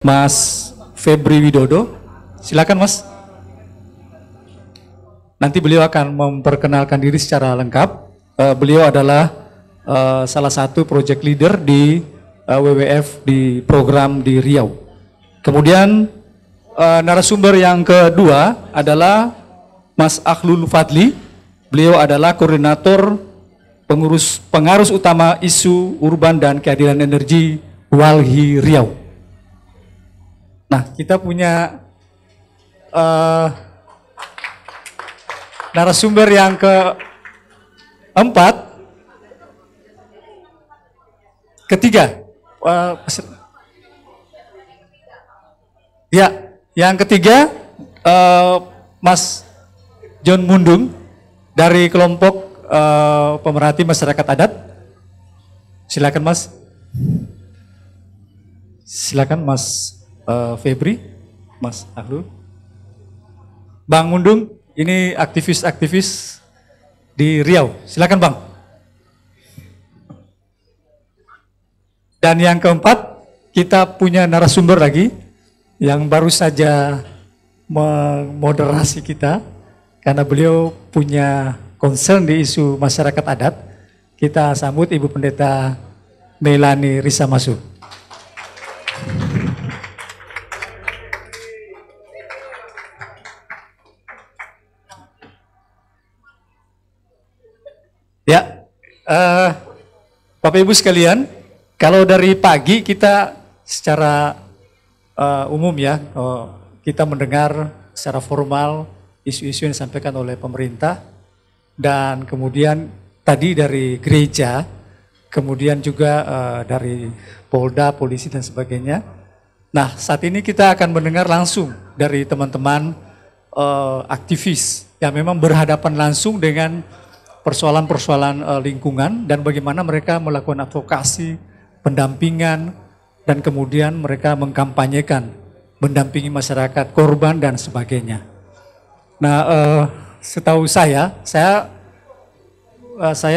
Mas Febri Widodo. Silakan Mas. Nanti beliau akan memperkenalkan diri secara lengkap. Beliau adalah salah satu project leader di WWF di program di Riau. Kemudian narasumber yang kedua adalah Mas Akhlul Fadli. Beliau adalah koordinator pengarus utama isu urban dan keadilan energi Walhi Riau. Nah, kita punya narasumber yang ketiga. Ya, yang ketiga Mas John Mundung dari kelompok pemerhati masyarakat adat. Silakan Mas. Silakan Mas Febri, Mas Akhlul. Bang Mundung, ini aktivis-aktivis di Riau. Silakan Bang. Dan yang keempat, kita punya narasumber lagi yang baru saja memoderasi kita karena beliau punya concern di isu masyarakat adat. Kita sambut Ibu Pendeta Melani Risamasu. Ya, Bapak Ibu sekalian, kalau dari pagi kita secara umum ya, kita mendengar secara formal isu-isu yang disampaikan oleh pemerintah dan kemudian tadi dari gereja, kemudian juga dari Polda, polisi dan sebagainya. Nah, saat ini kita akan mendengar langsung dari teman-teman aktivis yang memang berhadapan langsung dengan persoalan-persoalan lingkungan dan bagaimana mereka melakukan advokasi, pendampingan, dan kemudian mereka mengkampanyekan, mendampingi masyarakat korban dan sebagainya. Nah, setahu saya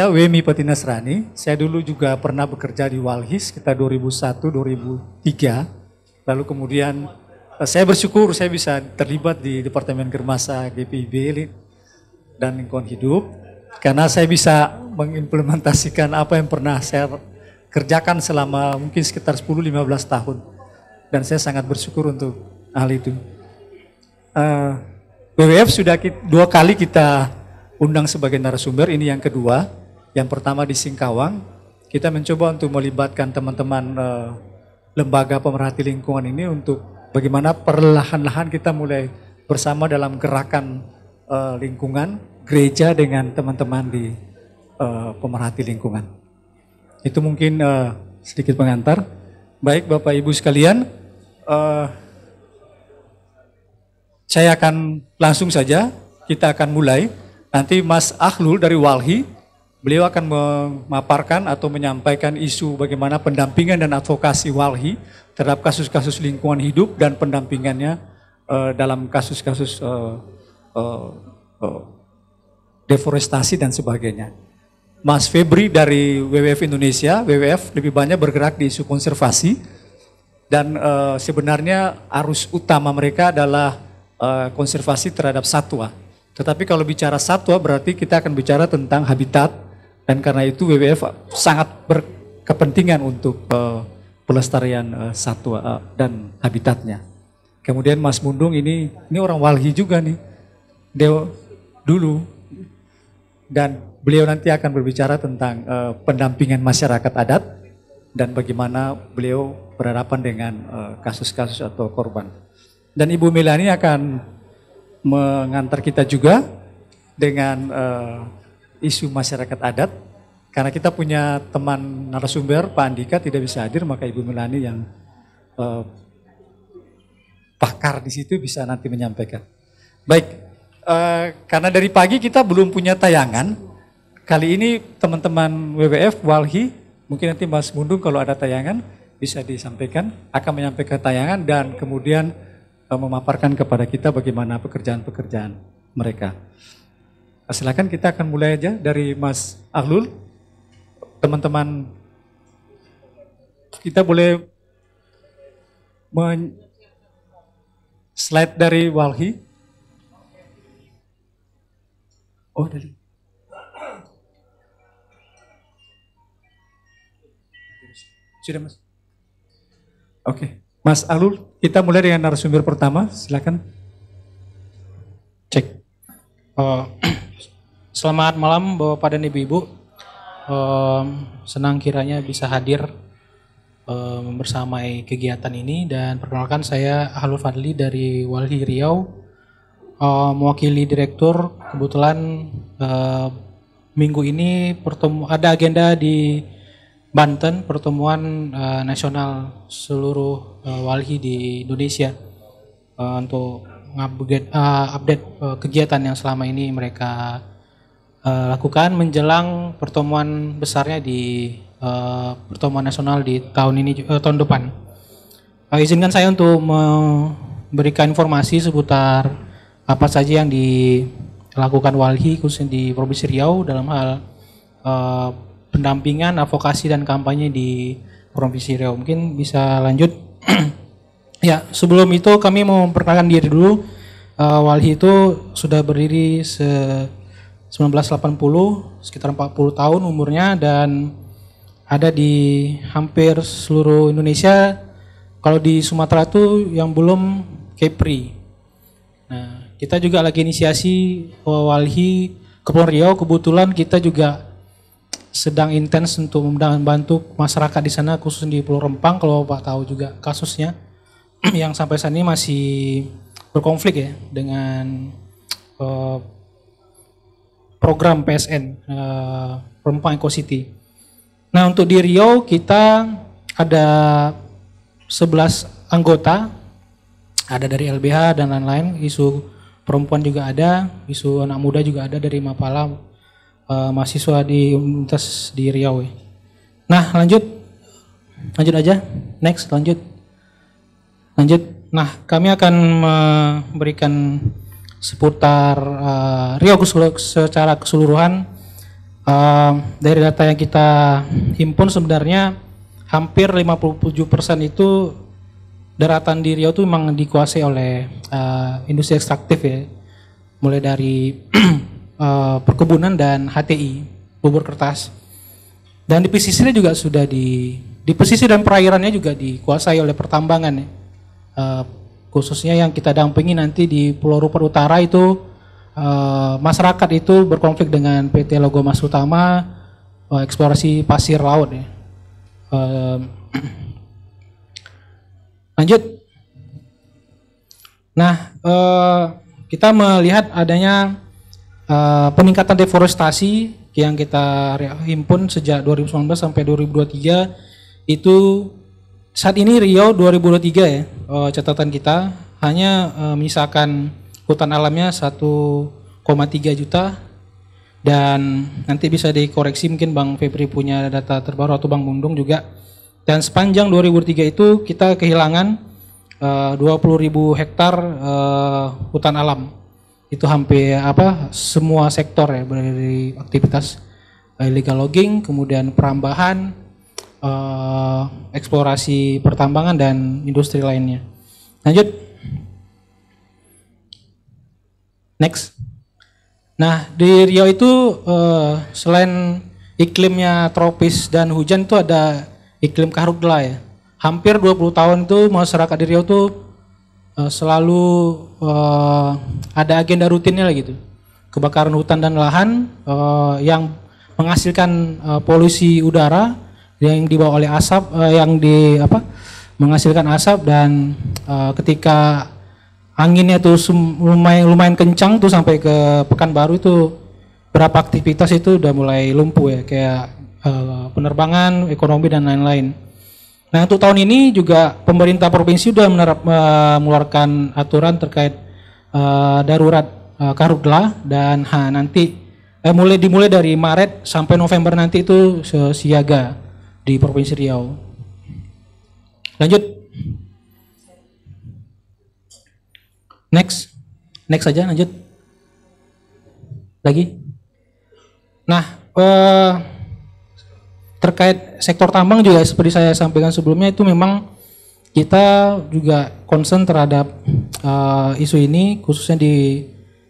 Wemi Patinasrani, saya dulu juga pernah bekerja di Walhi sekitar 2001-2003, lalu kemudian saya bersyukur saya bisa terlibat di Departemen Germasa GPIB dan Lingkungan Hidup, karena saya bisa mengimplementasikan apa yang pernah saya kerjakan selama mungkin sekitar 10-15 tahun. Dan saya sangat bersyukur untuk hal itu. WWF sudah 2 kali kita undang sebagai narasumber, ini yang kedua. Yang pertama di Singkawang, kita mencoba untuk melibatkan teman-teman lembaga pemerhati lingkungan ini untuk bagaimana perlahan-lahan kita mulai bersama dalam gerakan lingkungan, gereja dengan teman-teman di pemerhati lingkungan. Itu mungkin sedikit pengantar. Baik Bapak Ibu sekalian, saya akan langsung saja, kita akan mulai. Nanti Mas Akhlul dari Walhi, beliau akan memaparkan atau menyampaikan isu bagaimana pendampingan dan advokasi Walhi terhadap kasus-kasus lingkungan hidup dan pendampingannya dalam kasus-kasus deforestasi dan sebagainya. Mas Febri dari WWF Indonesia, WWF lebih banyak bergerak di isu konservasi dan sebenarnya arus utama mereka adalah konservasi terhadap satwa. Tetapi kalau bicara satwa berarti kita akan bicara tentang habitat dan karena itu WWF sangat berkepentingan untuk pelestarian satwa dan habitatnya. Kemudian Mas Mundung ini orang Walhi juga nih, dia dulu. Dan beliau nanti akan berbicara tentang pendampingan masyarakat adat dan bagaimana beliau berhadapan dengan kasus-kasus atau korban. Dan Ibu Melani akan mengantar kita juga dengan isu masyarakat adat. Karena kita punya teman narasumber, Pak Andika tidak bisa hadir, maka Ibu Melani yang pakar di situ bisa nanti menyampaikan. Baik. Karena dari pagi kita belum punya tayangan, kali ini teman-teman WWF Walhi, mungkin nanti Mas Mundung kalau ada tayangan bisa disampaikan, akan menyampaikan tayangan dan kemudian memaparkan kepada kita bagaimana pekerjaan-pekerjaan mereka. Silakan kita akan mulai aja dari Mas Akhlul. Teman-teman kita boleh Slide dari Walhi. Oh, dari. Sudah, Mas. Oke. Mas Alul, kita mulai dengan narasumber pertama. Silakan. Cek. Selamat malam Bapak dan Ibu-ibu. Senang kiranya bisa hadir membersamai kegiatan ini, dan perkenalkan saya Halul Fadli dari Walhi Riau, mewakili direktur. Kebetulan minggu ini ada agenda di Banten, pertemuan nasional seluruh Walhi di Indonesia untuk update kegiatan yang selama ini mereka lakukan menjelang pertemuan besarnya di pertemuan nasional di tahun ini, tahun depan. Izinkan saya untuk memberikan informasi seputar apa saja yang dilakukan Walhi khususnya di Provinsi Riau dalam hal pendampingan, advokasi dan kampanye di Provinsi Riau. Mungkin bisa lanjut. Ya, sebelum itu kami mau memperkenalkan diri dulu. Walhi itu sudah berdiri 1980, sekitar 40 tahun umurnya, dan ada di hampir seluruh Indonesia. Kalau di Sumatera itu yang belum Kepri. Nah, kita juga lagi inisiasi Walhi Kepulauan Riau. Kebetulan kita juga sedang intens untuk membantu masyarakat di sana, khusus di Pulau Rempang. Kalau Pak tahu juga kasusnya yang sampai saat ini masih berkonflik ya dengan program PSN Rempang Eco City. Nah, untuk di Riau kita ada 11 anggota, ada dari LBH dan lain-lain, isu perempuan juga ada, isu anak muda juga ada dari Mapala, mahasiswa di Universitas di Riau. Nah, lanjut aja, next, lanjut. Nah, kami akan memberikan seputar Riau secara keseluruhan. Dari data yang kita himpun sebenarnya hampir 57% itu daratan di Riau itu memang dikuasai oleh industri ekstraktif ya, mulai dari perkebunan dan HTI, bubur kertas. Dan di pesisirnya juga sudah di pesisir dan perairannya juga dikuasai oleh pertambangan ya. Khususnya yang kita dampingi nanti di Pulau Rupert Utara itu masyarakat itu berkonflik dengan PT Logo Mas Utama, eksplorasi pasir laut ya. Lanjut. Nah, kita melihat adanya peningkatan deforestasi yang kita himpun sejak 2019 sampai 2023 itu. Saat ini Riau 2023 ya, catatan kita hanya menyisakan hutan alamnya 1,3 juta, dan nanti bisa dikoreksi mungkin Bang Febri punya data terbaru atau Bang Mundung juga. Dan sepanjang 2003 itu kita kehilangan 20.000 hektar hutan alam. Itu hampir semua sektor ya, dari aktivitas illegal logging, kemudian perambahan, eksplorasi pertambangan dan industri lainnya. Lanjut. Next. Nah, di Riau itu selain iklimnya tropis dan hujan itu ada iklim karhutla ya. Hampir 20 tahun itu masyarakat di Riau itu selalu ada agenda rutinnya lah gitu. Kebakaran hutan dan lahan yang menghasilkan polusi udara yang dibawa oleh asap, menghasilkan asap, dan ketika anginnya tuh lumayan kencang tuh sampai ke Pekanbaru itu berapa aktivitas itu udah mulai lumpuh ya, kayak penerbangan, ekonomi dan lain-lain. Nah, untuk tahun ini juga pemerintah provinsi sudah mengeluarkan aturan terkait darurat karhutla, dan nanti dimulai dari Maret sampai November nanti itu siaga di Provinsi Riau. Lanjut. Next aja, lanjut. Lagi. Nah, terkait sektor tambang juga seperti saya sampaikan sebelumnya, itu memang kita juga concern terhadap isu ini, khususnya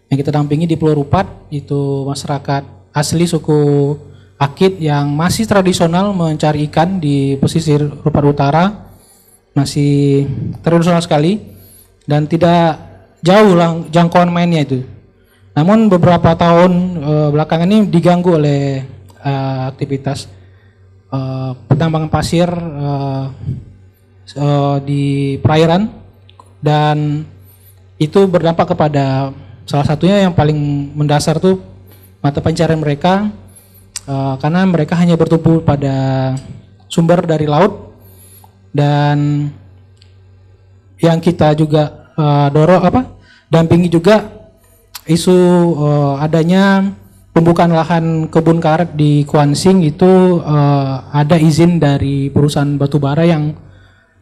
yang kita dampingi di Pulau Rupat, itu masyarakat asli suku Akit yang masih tradisional mencari ikan di pesisir Rupat Utara, masih tradisional sekali dan tidak jauh lah jangkauan mainnya itu. Namun beberapa tahun belakangan ini diganggu oleh aktivitas penambangan pasir di perairan, dan itu berdampak kepada salah satunya yang paling mendasar tuh mata pencarian mereka, karena mereka hanya bertumpu pada sumber dari laut. Dan yang kita juga dampingi juga isu adanya pembukaan lahan kebun karet di Kuansing. Itu ada izin dari perusahaan batubara yang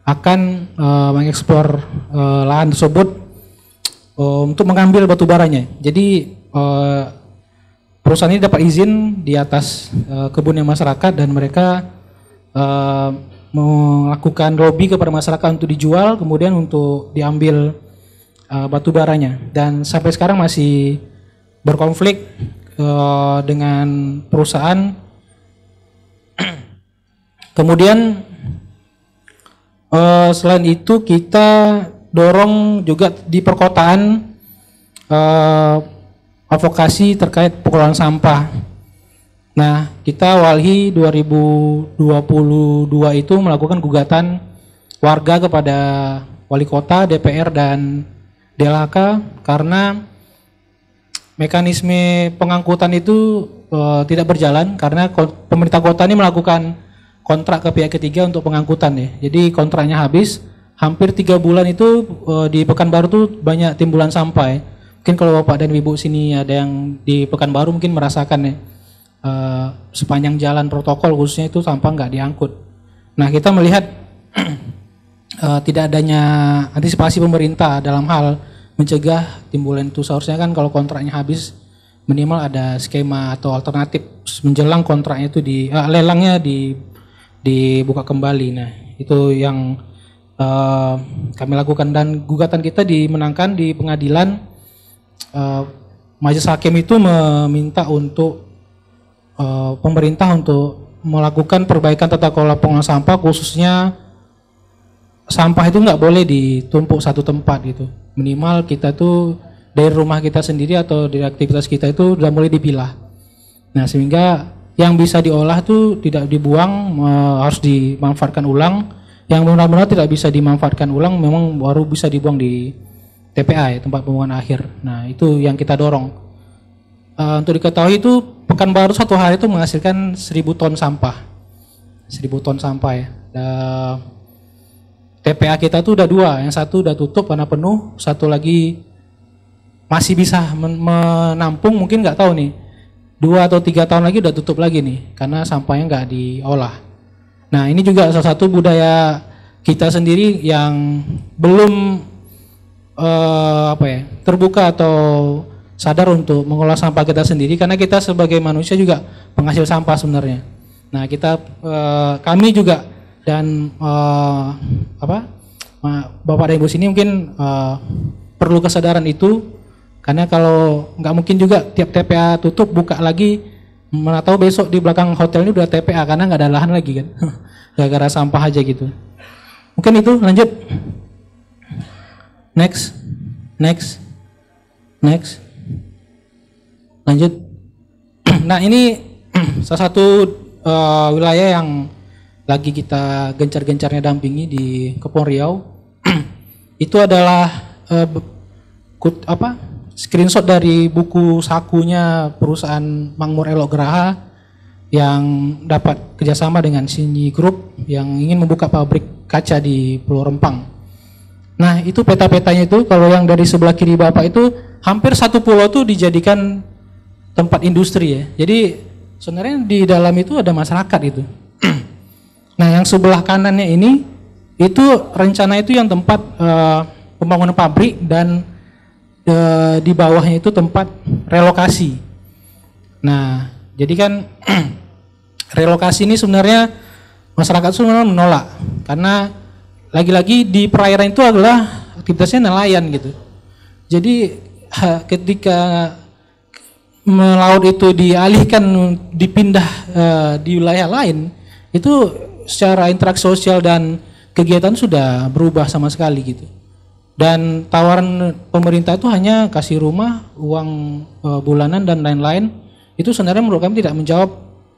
akan mengeksplor lahan tersebut untuk mengambil batubaranya. Jadi perusahaan ini dapat izin di atas kebunnya masyarakat, dan mereka melakukan lobby kepada masyarakat untuk dijual, kemudian untuk diambil batu baranya, dan sampai sekarang masih berkonflik dengan perusahaan. Kemudian selain itu kita dorong juga di perkotaan advokasi terkait pengelolaan sampah. Nah, kita Walhi 2022 itu melakukan gugatan warga kepada wali kota, DPR, dan DLHK karena mekanisme pengangkutan itu tidak berjalan karena pemerintah kota ini melakukan kontrak ke pihak ketiga untuk pengangkutan ya. Jadi kontraknya habis, hampir 3 bulan itu di Pekanbaru tuh banyak timbulan sampah ya. Mungkin kalau Bapak dan Ibu sini ada yang di Pekanbaru mungkin merasakan ya. Sepanjang jalan protokol khususnya itu sampah nggak diangkut. Nah, kita melihat tidak adanya antisipasi pemerintah dalam hal mencegah timbulan itu. Seharusnya kan kalau kontraknya habis minimal ada skema atau alternatif menjelang kontraknya itu lelangnya dibuka kembali. Nah, itu yang kami lakukan, dan gugatan kita dimenangkan di pengadilan. Majelis hakim itu meminta untuk pemerintah untuk melakukan perbaikan tata kelola pengelolaan sampah, khususnya sampah itu nggak boleh ditumpuk satu tempat gitu. Minimal kita tuh dari rumah kita sendiri atau dari aktivitas kita itu sudah mulai dipilah. Nah, sehingga yang bisa diolah tuh tidak dibuang, harus dimanfaatkan ulang. Yang benar-benar tidak bisa dimanfaatkan ulang memang baru bisa dibuang di TPA ya, tempat pembuangan akhir. Nah, itu yang kita dorong. Untuk diketahui itu Pekanbaru satu hari itu menghasilkan 1000 ton sampah. 1000 ton sampah ya. TPA kita tuh udah 2, yang satu udah tutup karena penuh, satu lagi masih bisa menampung, mungkin nggak tahu nih. 2 atau 3 tahun lagi udah tutup lagi nih karena sampahnya nggak diolah. Nah, ini juga salah satu budaya kita sendiri yang belum terbuka atau sadar untuk mengolah sampah kita sendiri, karena kita sebagai manusia juga penghasil sampah sebenarnya. Nah, kami juga dan Bapak dan Ibu sini mungkin perlu kesadaran itu, karena kalau nggak mungkin juga tiap TPA tutup buka lagi, mana tahu besok di belakang hotel ini udah TPA karena nggak ada lahan lagi kan, gara-gara sampah aja gitu. Mungkin itu, lanjut. Next. Lanjut. Nah, ini salah satu wilayah yang lagi kita gencar-gencarnya dampingi di Kepulauan Riau. Itu adalah screenshot dari buku sakunya perusahaan Makmur Elok Geraha yang dapat kerjasama dengan Shinji Group yang ingin membuka pabrik kaca di Pulau Rempang. Nah, itu peta-petanya itu, kalau yang dari sebelah kiri Bapak itu hampir satu pulau tuh dijadikan tempat industri ya. Jadi sebenarnya di dalam itu ada masyarakat itu. Nah, yang sebelah kanannya ini itu rencana itu yang tempat pembangunan pabrik, dan di bawahnya itu tempat relokasi. Nah, jadi kan relokasi ini sebenarnya masyarakat sebenarnya menolak karena lagi-lagi di perairan itu adalah aktivitasnya nelayan gitu. Jadi ketika melaut itu dialihkan, dipindah di wilayah lain, itu secara interaksi sosial dan kegiatan sudah berubah sama sekali gitu. Dan tawaran pemerintah itu hanya kasih rumah, uang bulanan dan lain-lain. Itu sebenarnya menurut kami tidak menjawab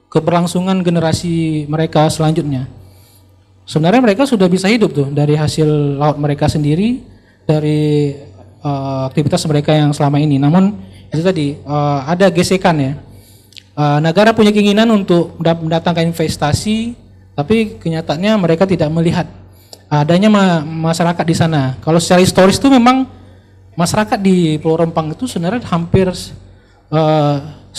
keberlangsungan generasi mereka selanjutnya. Sebenarnya mereka sudah bisa hidup tuh dari hasil laut mereka sendiri, dari aktivitas mereka yang selama ini. Namun itu tadi ada gesekan ya. Negara punya keinginan untuk mendatangkan investasi, tapi kenyataannya mereka tidak melihat adanya masyarakat di sana. Kalau secara historis itu memang masyarakat di Pulau Rempang itu sebenarnya hampir 100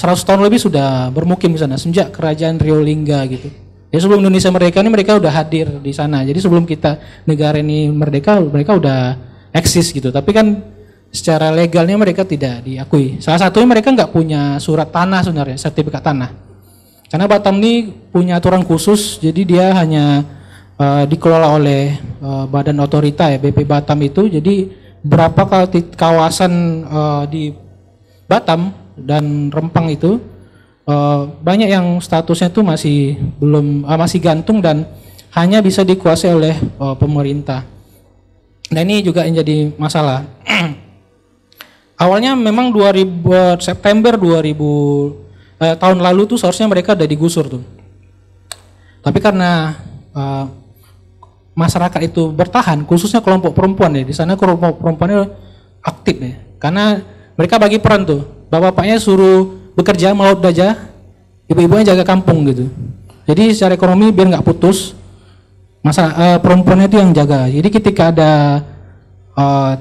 tahun lebih sudah bermukim di sana sejak kerajaan Rio Lingga gitu. Ya sebelum Indonesia merdeka ini mereka udah hadir di sana. Jadi sebelum kita negara ini merdeka mereka udah eksis gitu. Tapi kan secara legalnya mereka tidak diakui. Salah satunya mereka nggak punya surat tanah sebenarnya, sertifikat tanah. Karena Batam ini punya aturan khusus, jadi dia hanya dikelola oleh badan otorita ya BP Batam itu. Jadi berapa kawasan di Batam dan Rempang itu banyak yang statusnya itu masih gantung dan hanya bisa dikuasai oleh pemerintah. Nah ini juga yang jadi masalah. Awalnya memang September 2000 tahun lalu tuh seharusnya mereka udah digusur tuh. Tapi karena masyarakat itu bertahan, khususnya kelompok perempuan ya, di sana kelompok perempuannya aktif ya. Karena mereka bagi peran tuh, bapak-bapaknya suruh bekerja melaut gajah, ibu-ibunya jaga kampung gitu. Jadi secara ekonomi biar nggak putus, perempuannya itu yang jaga. Jadi ketika ada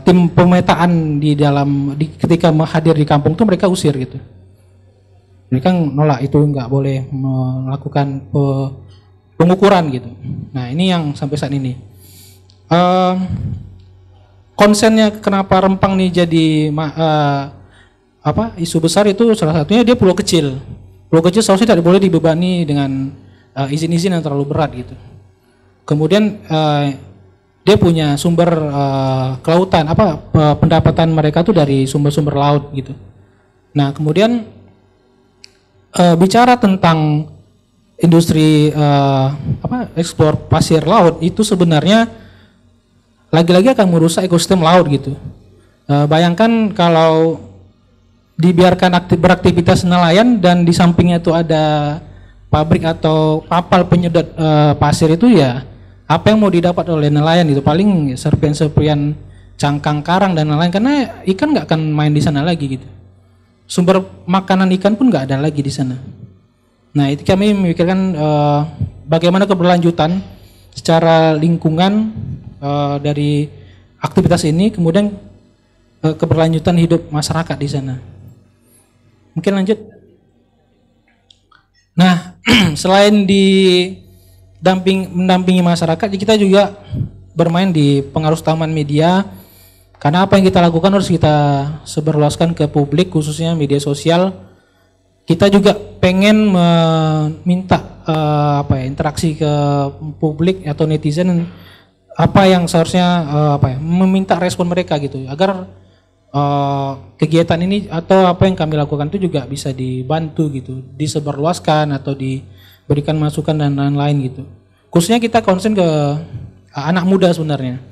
tim pemetaan ketika hadir di kampung tuh mereka usir gitu. Mereka nolak itu, nggak boleh melakukan pengukuran gitu. Nah ini yang sampai saat ini. Konsennya kenapa Rempang nih jadi isu besar itu salah satunya dia pulau kecil. Pulau kecil seharusnya tidak boleh dibebani dengan izin-izin yang terlalu berat gitu. Kemudian dia punya sumber kelautan, pendapatan mereka tuh dari sumber-sumber laut gitu. Nah kemudian bicara tentang industri ekspor pasir laut itu sebenarnya lagi-lagi akan merusak ekosistem laut gitu. Bayangkan kalau dibiarkan beraktivitas nelayan dan di sampingnya itu ada pabrik atau kapal penyedot pasir itu, ya apa yang mau didapat oleh nelayan itu paling serpian-serpian cangkang karang dan lain-lain, karena ikan nggak akan main di sana lagi gitu. Sumber makanan ikan pun nggak ada lagi di sana. Nah itu kami memikirkan bagaimana keberlanjutan secara lingkungan dari aktivitas ini, kemudian keberlanjutan hidup masyarakat di sana. Mungkin lanjut. Nah selain mendampingi masyarakat, kita juga bermain di pengaruh taman media. Karena apa yang kita lakukan harus kita sebarluaskan ke publik, khususnya media sosial. Kita juga pengen meminta interaksi ke publik atau netizen, apa yang seharusnya meminta respon mereka gitu, agar kegiatan ini atau apa yang kami lakukan itu juga bisa dibantu gitu, disebarluaskan atau diberikan masukan dan lain-lain gitu. Khususnya kita konsen ke anak muda sebenarnya.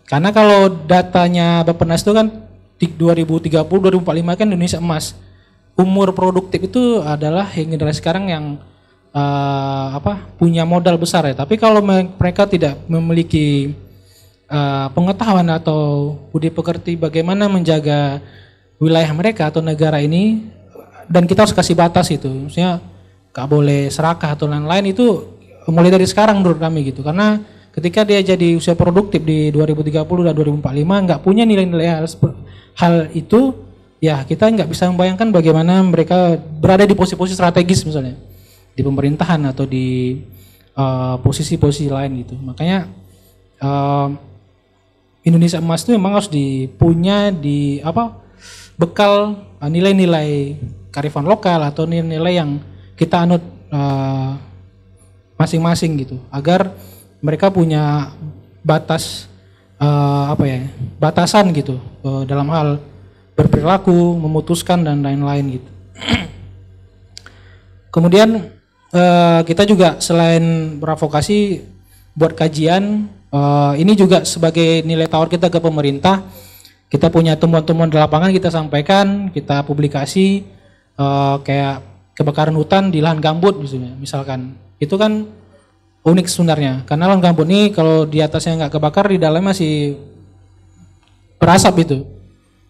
Karena kalau datanya Bappenas itu kan 2030-2045 kan Indonesia emas. Umur produktif itu adalah generasi sekarang yang punya modal besar ya. Tapi kalau mereka tidak memiliki pengetahuan atau budi pekerti bagaimana menjaga wilayah mereka atau negara ini, dan kita harus kasih batas itu. Maksudnya gak boleh serakah atau lain-lain, itu mulai dari sekarang menurut kami gitu. Karena ketika dia jadi usia produktif di 2030 dan 2045 nggak punya nilai-nilai hal itu, ya kita nggak bisa membayangkan bagaimana mereka berada di posisi-posisi strategis misalnya di pemerintahan atau di posisi-posisi lain gitu. Makanya Indonesia emas itu memang harus dipunya bekal nilai-nilai kearifan lokal atau nilai-nilai yang kita anut masing-masing gitu, agar mereka punya batas batasan gitu dalam hal berperilaku, memutuskan dan lain-lain gitu. Kemudian kita juga selain beradvokasi buat kajian, ini juga sebagai nilai tawar kita ke pemerintah. Kita punya temuan-temuan di lapangan, kita sampaikan, kita publikasi, kayak kebakaran hutan di lahan gambut misalkan. Itu kan unik sebenarnya, karena lahan gambut ini kalau di atasnya nggak kebakar, di dalamnya masih berasap itu.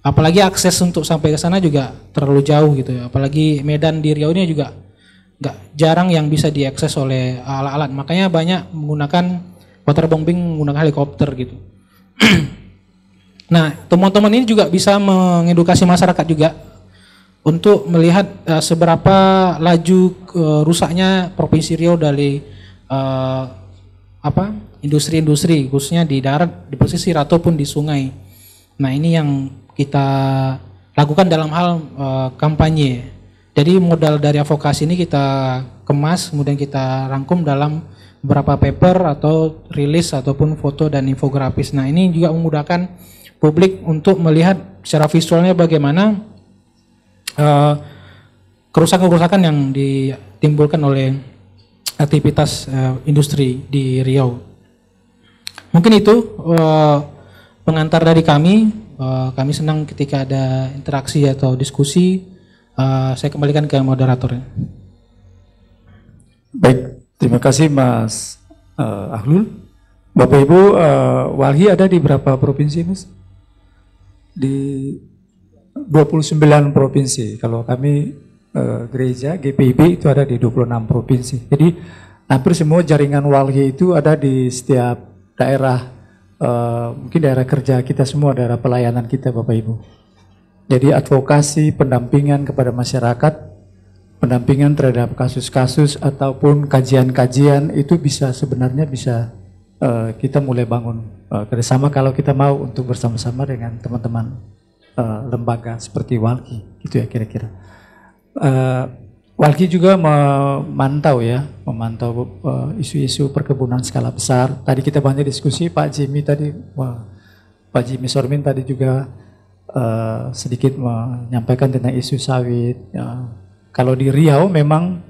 Apalagi akses untuk sampai ke sana juga terlalu jauh gitu ya. Apalagi medan di Riau ini juga jarang yang bisa diakses oleh alat-alat. Makanya banyak menggunakan waterbombing, menggunakan helikopter gitu. Nah, temuan-temuan ini juga bisa mengedukasi masyarakat juga untuk melihat seberapa laju rusaknya Provinsi Riau dari industri-industri khususnya di darat, di pesisir ataupun di sungai. Nah, ini yang kita lakukan dalam hal kampanye. Jadi modal dari advokasi ini kita kemas, kemudian kita rangkum dalam beberapa paper atau rilis ataupun foto dan infografis. Nah, ini juga memudahkan publik untuk melihat secara visualnya bagaimana kerusakan-kerusakan yang ditimbulkan oleh aktivitas industri di Riau. Mungkin itu pengantar dari kami. Kami senang ketika ada interaksi atau diskusi. Saya kembalikan ke moderatornya. Baik, terima kasih Mas Ahlul. Bapak Ibu, Walhi ada di berapa provinsi Mas? Di 29 provinsi. Kalau kami gereja GPIB itu ada di 26 provinsi. Jadi hampir semua jaringan Walhi itu ada di setiap daerah, mungkin daerah kerja kita semua, daerah pelayanan kita Bapak Ibu. Jadi advokasi, pendampingan kepada masyarakat, pendampingan terhadap kasus-kasus ataupun kajian-kajian itu sebenarnya bisa kita mulai bangun kerjasama kalau kita mau untuk bersama-sama dengan teman-teman lembaga seperti Walhi, gitu ya kira-kira. Walhi juga memantau isu-isu perkebunan skala besar. Tadi kita banyak diskusi, Pak Jimmy Sormin tadi juga sedikit menyampaikan tentang isu sawit. Kalau di Riau memang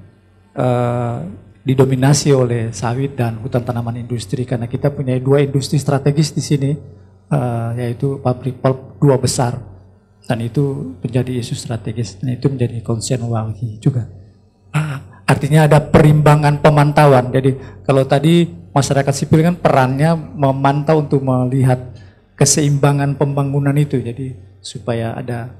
didominasi oleh sawit dan hutan tanaman industri karena kita punya 2 industri strategis di sini, yaitu pabrik pulp 2 besar, dan itu menjadi isu strategis dan itu menjadi concern Walhi juga. Artinya ada perimbangan pemantauan. Jadi kalau tadi masyarakat sipil kan perannya memantau untuk melihat keseimbangan pembangunan itu, jadi supaya ada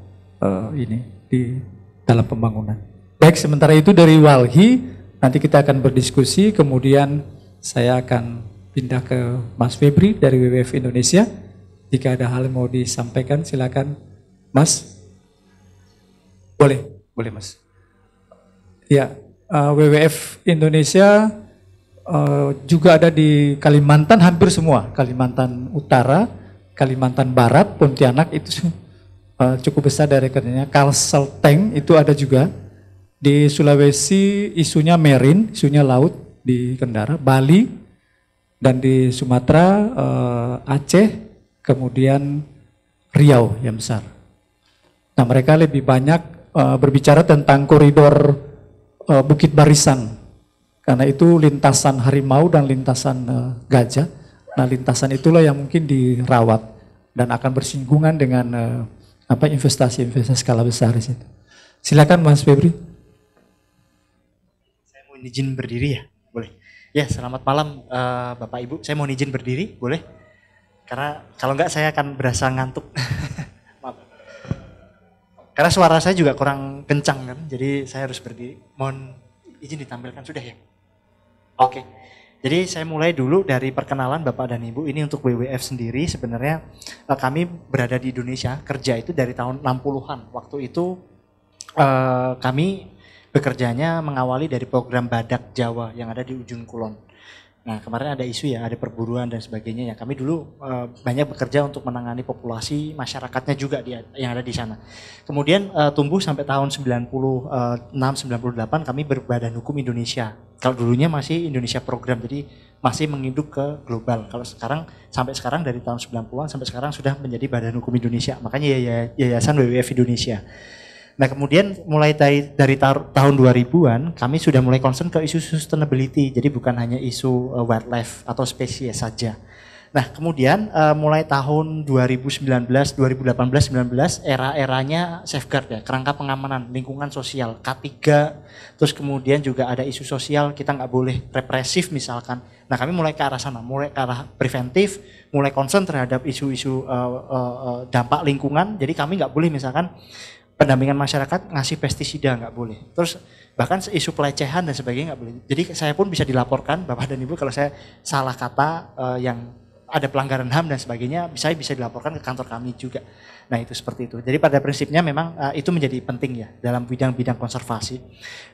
ini di dalam pembangunan. Baik, sementara itu dari Walhi nanti kita akan berdiskusi, kemudian saya akan pindah ke Mas Febri dari WWF Indonesia. Jika ada hal yang mau disampaikan silakan Mas. Boleh Mas. Ya, WWF Indonesia juga ada di Kalimantan, hampir semua. Kalimantan Utara, Kalimantan Barat, Pontianak itu cukup besar dari kerjanya. Kalselteng itu ada juga. Di Sulawesi isunya marine, isunya laut di Kendara, Bali, dan di Sumatera, Aceh, kemudian Riau yang besar. Nah, mereka lebih banyak berbicara tentang koridor Bukit Barisan, karena itu lintasan harimau dan lintasan gajah. Nah, lintasan itulah yang mungkin dirawat dan akan bersinggungan dengan investasi-investasi skala besar di situ. Silakan Mas Febri. Saya mau izin berdiri ya, boleh? Ya, selamat malam Bapak Ibu. Saya mau izin berdiri, boleh? Karena kalau enggak saya akan berasa ngantuk. Maaf. Karena suara saya juga kurang kencang kan, jadi saya harus berdiri. Mohon izin ditampilkan, sudah ya? Oke. Jadi saya mulai dulu dari perkenalan Bapak dan Ibu. Ini untuk WWF sendiri sebenarnya kami berada di Indonesia, kerja itu dari tahun 60-an. Waktu itu kami bekerjanya mengawali dari program Badak Jawa yang ada di Ujung Kulon. Nah kemarin ada isu ya, ada perburuan dan sebagainya ya. Kami dulu banyak bekerja untuk menangani populasi masyarakatnya juga yang ada di sana. Kemudian tumbuh sampai tahun 96-98 kami berbadan hukum Indonesia. Kalau dulunya masih Indonesia Program, jadi masih menginduk ke global. Kalau sekarang sampai sekarang dari tahun 90-an sampai sekarang sudah menjadi Badan Hukum Indonesia. Makanya Yayasan WWF Indonesia. Nah kemudian mulai dari tahun 2000-an kami sudah mulai concern ke isu sustainability, jadi bukan hanya isu wildlife atau spesies saja. Nah kemudian mulai tahun 2019, 2018, 19 era-eranya safeguard ya, kerangka pengamanan lingkungan sosial K3, terus kemudian juga ada isu sosial, kita nggak boleh represif misalkan. Nah kami mulai ke arah sana, mulai ke arah preventif, mulai concern terhadap isu-isu dampak lingkungan, jadi kami nggak boleh misalkan pendampingan masyarakat ngasih pestisida nggak boleh. Terus bahkan isu pelecehan dan sebagainya nggak boleh. Jadi saya pun bisa dilaporkan Bapak dan Ibu kalau saya salah kata yang ada pelanggaran HAM dan sebagainya, saya bisa dilaporkan ke kantor kami juga. Nah itu seperti itu. Jadi pada prinsipnya memang itu menjadi penting ya dalam bidang-bidang konservasi.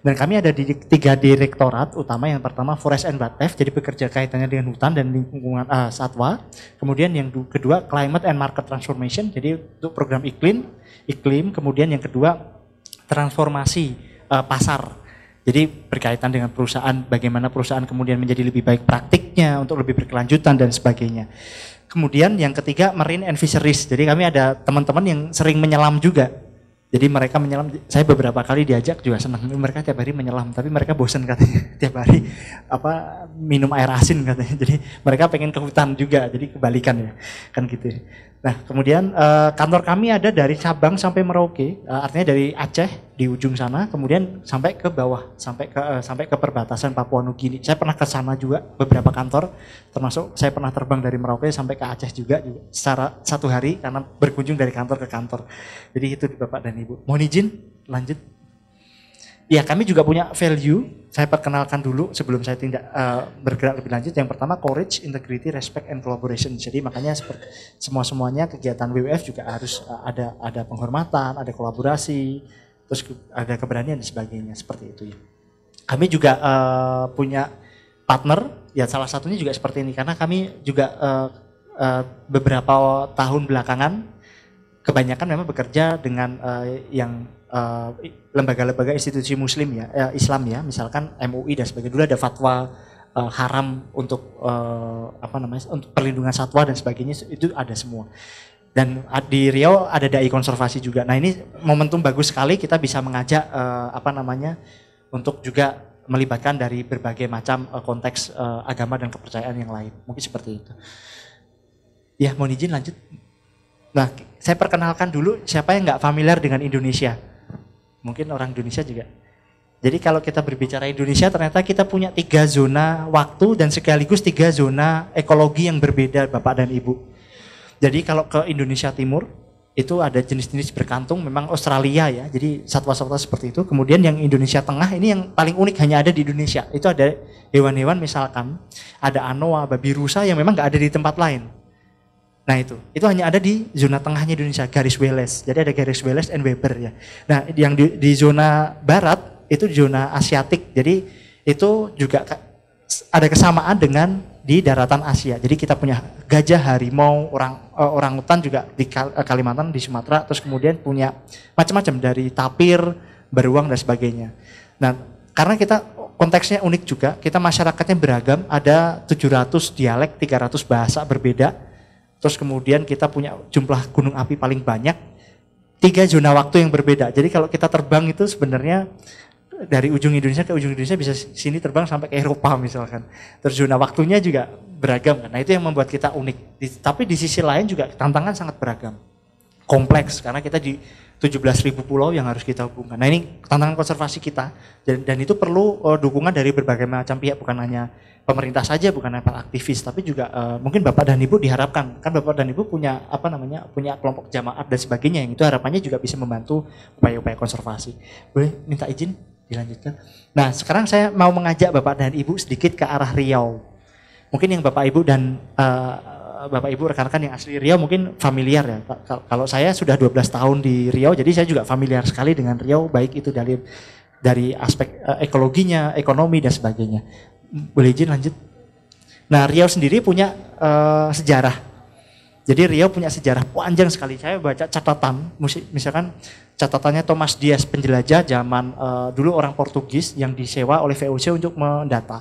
Dan kami ada di 3 direktorat utama. Yang pertama Forest and Wildlife, jadi bekerja kaitannya dengan hutan dan lingkungan satwa. Kemudian yang kedua Climate and Market Transformation, jadi untuk program iklim. Kemudian yang kedua transformasi pasar. Jadi berkaitan dengan perusahaan, bagaimana perusahaan kemudian menjadi lebih baik praktiknya untuk lebih berkelanjutan dan sebagainya. Kemudian yang ketiga Marine and Fisheries. Jadi kami ada teman-teman yang sering menyelam juga. Jadi mereka menyelam, saya beberapa kali diajak juga senang, mereka tiap hari menyelam, tapi mereka bosan katanya, tiap hari minum air asin katanya. Jadi mereka pengen ke hutan juga, jadi kebalikan ya, kan gitu. Nah kemudian kantor kami ada dari Sabang sampai Merauke, artinya dari Aceh di ujung sana, kemudian sampai ke bawah, sampai ke perbatasan Papua Nugini. Saya pernah ke sana juga beberapa kantor, termasuk saya pernah terbang dari Merauke sampai ke Aceh juga secara 1 hari karena berkunjung dari kantor ke kantor. Jadi itu Bapak dan Ibu. Mohon izin lanjut. Ya kami juga punya value, saya perkenalkan dulu sebelum saya bergerak lebih lanjut. Yang pertama courage, integrity, respect, and collaboration. Jadi makanya seperti semuanya kegiatan WWF juga harus ada penghormatan, ada kolaborasi, terus ada keberanian dan sebagainya, seperti itu ya. Kami juga punya partner, ya salah satunya juga seperti ini, karena kami juga beberapa tahun belakangan kebanyakan memang bekerja dengan lembaga-lembaga institusi muslim ya, Islam ya, misalkan MUI dan sebagainya. Dulu ada fatwa haram untuk untuk perlindungan satwa dan sebagainya, itu ada semua. Dan di Riau ada dai konservasi juga. Nah ini momentum bagus sekali kita bisa mengajak untuk juga melibatkan dari berbagai macam konteks agama dan kepercayaan yang lain. Mungkin seperti itu. Ya, mohon izin lanjut. Nah, saya perkenalkan dulu siapa yang nggak familiar dengan Indonesia. Mungkin orang Indonesia juga. Jadi kalau kita berbicara Indonesia, ternyata kita punya 3 zona waktu dan sekaligus 3 zona ekologi yang berbeda Bapak dan Ibu. Jadi kalau ke Indonesia Timur, itu ada jenis-jenis berkantung, memang Australia ya, jadi satwa-satwa seperti itu. Kemudian yang Indonesia Tengah ini yang paling unik, hanya ada di Indonesia. Itu ada hewan-hewan misalkan, ada anoa, babi rusa yang memang nggak ada di tempat lain. Nah itu hanya ada di zona tengahnya Indonesia, garis Wallace. Jadi ada garis Wallace and Weber ya. Nah yang di zona barat itu di zona Asiatik. Jadi itu juga ada kesamaan dengan di daratan Asia. Jadi kita punya gajah, harimau, orangutan juga di Kalimantan, di Sumatera. Terus kemudian punya macam-macam dari tapir, beruang dan sebagainya. Nah karena kita konteksnya unik juga, kita masyarakatnya beragam. Ada 700 dialek, 300 bahasa berbeda. Terus kemudian kita punya jumlah gunung api paling banyak, 3 zona waktu yang berbeda. Jadi kalau kita terbang itu sebenarnya dari ujung Indonesia ke ujung Indonesia bisa sini terbang sampai ke Eropa misalkan. Terus zona waktunya juga beragam kan. Nah itu yang membuat kita unik. Tapi di sisi lain juga tantangan sangat beragam. Kompleks karena kita di 17.000 pulau yang harus kita hubungkan. Nah ini tantangan konservasi kita dan itu perlu dukungan dari berbagai macam pihak, bukan hanya pemerintah saja, bukan hanya para aktivis, tapi juga mungkin Bapak dan Ibu diharapkan, kan Bapak dan Ibu punya punya kelompok jamaat dan sebagainya, yang itu harapannya juga bisa membantu upaya-upaya konservasi. Boleh minta izin dilanjutkan? Nah sekarang saya mau mengajak Bapak dan Ibu sedikit ke arah Riau. Mungkin yang Bapak Ibu dan Bapak Ibu rekan-rekan yang asli Riau mungkin familiar ya. Kalau saya sudah 12 tahun di Riau, jadi saya juga familiar sekali dengan Riau, baik itu dari aspek ekologinya, ekonomi dan sebagainya. Boleh izin lanjut? Nah, Riau sendiri punya sejarah. Jadi Riau punya sejarah panjang sekali. Saya baca catatan, misalkan catatannya Thomas Dias, penjelajah zaman dulu orang Portugis yang disewa oleh VOC untuk mendata.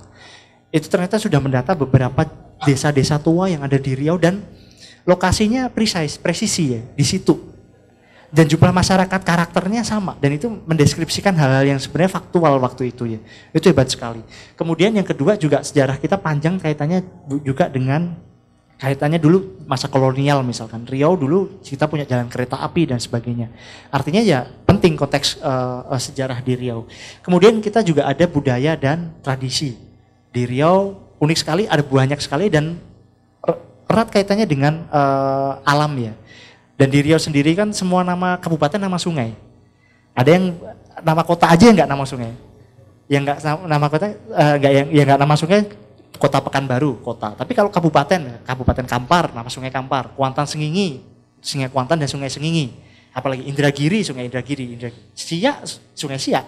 Itu ternyata sudah mendata beberapa desa-desa tua yang ada di Riau dan lokasinya presisi ya di situ. Dan jumlah masyarakat karakternya sama dan itu mendeskripsikan hal-hal yang sebenarnya faktual waktu itu ya. Itu hebat sekali. Kemudian yang kedua juga sejarah kita panjang kaitannya juga dengan kaitannya dulu masa kolonial misalkan. Riau dulu kita punya jalan kereta api dan sebagainya. Artinya ya penting konteks sejarah di Riau. Kemudian kita juga ada budaya dan tradisi. Di Riau unik sekali, ada banyak sekali dan erat kaitannya dengan alam ya. Dan di Riau sendiri kan semua nama kabupaten nama sungai. Ada yang nama kota aja yang nggak nama sungai. Yang nggak nama kota nggak nama sungai. Kota Pekanbaru, kota. Tapi kalau kabupaten Kampar, nama Sungai Kampar, Kuantan Sengingi, Sungai Kuantan dan Sungai Sengingi. Apalagi Indragiri, Sungai Indragiri, Siak, Sungai Siak.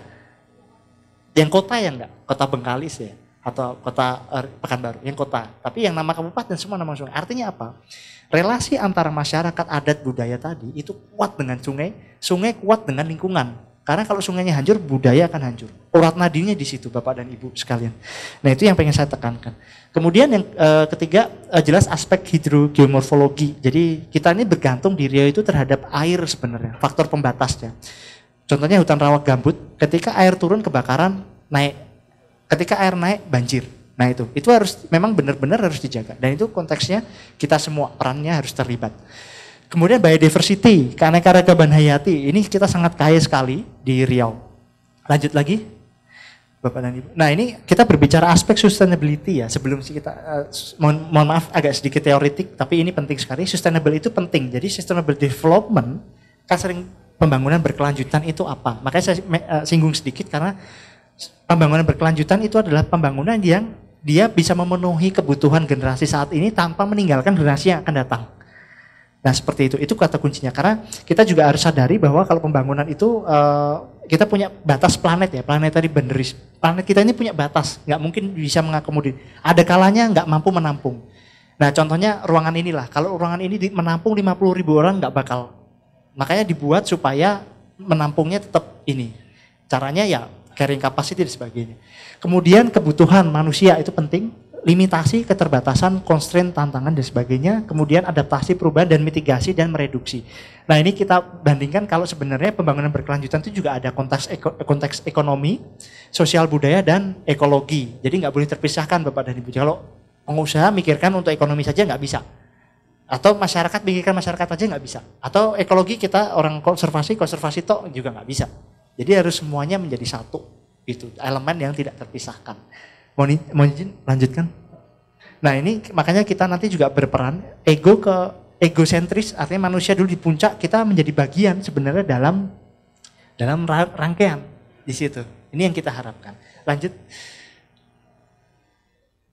Yang kota yang enggak, Kota Bengkalis ya, atau Kota Pekanbaru, yang kota. Tapi yang nama kabupaten semua nama sungai. Artinya apa? Relasi antara masyarakat adat budaya tadi itu kuat dengan sungai, sungai kuat dengan lingkungan. Karena kalau sungainya hancur, budaya akan hancur. Urat nadinya di situ, Bapak dan Ibu sekalian. Nah itu yang pengen saya tekankan. Kemudian yang ketiga, jelas aspek hidrogeomorfologi. Jadi kita ini bergantung di Riau itu terhadap air sebenarnya, faktor pembatasnya. Contohnya hutan rawa gambut, ketika air turun kebakaran, naik. Ketika air naik, banjir. Nah itu harus memang benar-benar harus dijaga. Dan itu konteksnya kita semua perannya harus terlibat. Kemudian biodiversity, keanekaragaman hayati, ini kita sangat kaya sekali di Riau. Lanjut lagi, Bapak dan Ibu. Nah ini kita berbicara aspek sustainability ya, sebelum kita, mohon maaf agak sedikit teoretik, tapi ini penting sekali, sustainable itu penting. Jadi sustainable development, kan sering pembangunan berkelanjutan itu apa? Makanya saya singgung sedikit karena pembangunan berkelanjutan itu adalah pembangunan yang dia bisa memenuhi kebutuhan generasi saat ini tanpa meninggalkan generasi yang akan datang. Nah seperti itu kata kuncinya. Karena kita juga harus sadari bahwa kalau pembangunan itu kita punya batas planet ya, planetary boundaries. Planet kita ini punya batas, nggak mungkin bisa mengakomodir. Ada kalanya nggak mampu menampung. Nah contohnya ruangan inilah, kalau ruangan ini menampung 50.000 orang nggak bakal. Makanya dibuat supaya menampungnya tetap ini. Caranya ya carrying capacity dan sebagainya. Kemudian kebutuhan manusia itu penting. Limitasi, keterbatasan, constraint, tantangan dan sebagainya, kemudian adaptasi, perubahan dan mitigasi dan mereduksi. Nah ini kita bandingkan kalau sebenarnya pembangunan berkelanjutan itu juga ada konteks ekonomi, sosial budaya dan ekologi. Jadi nggak boleh terpisahkan Bapak dan Ibu. Kalau pengusaha mikirkan untuk ekonomi saja nggak bisa. Atau masyarakat mikirkan masyarakat aja nggak bisa. Atau ekologi kita orang konservasi tok juga nggak bisa. Jadi harus semuanya menjadi satu. Itu elemen yang tidak terpisahkan. Mau izin lanjutkan? Nah ini makanya kita nanti juga berperan egosentris, artinya manusia dulu di puncak, kita menjadi bagian sebenarnya dalam rangkaian di situ. Ini yang kita harapkan. Lanjut.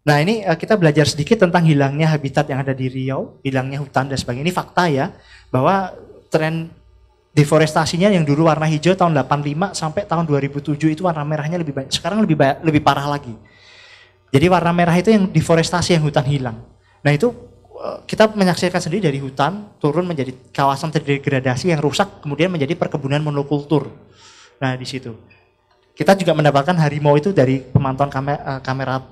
Nah ini kita belajar sedikit tentang hilangnya habitat yang ada di Riau, hilangnya hutan dan sebagainya. Ini fakta ya, bahwa tren deforestasinya yang dulu warna hijau tahun 85 sampai tahun 2007 itu warna merahnya lebih banyak. Sekarang lebih parah lagi. Jadi warna merah itu yang deforestasi, yang hutan hilang. Nah itu kita menyaksikan sendiri dari hutan turun menjadi kawasan terdegradasi yang rusak, kemudian menjadi perkebunan monokultur. Nah di situ kita juga mendapatkan harimau itu dari pemantauan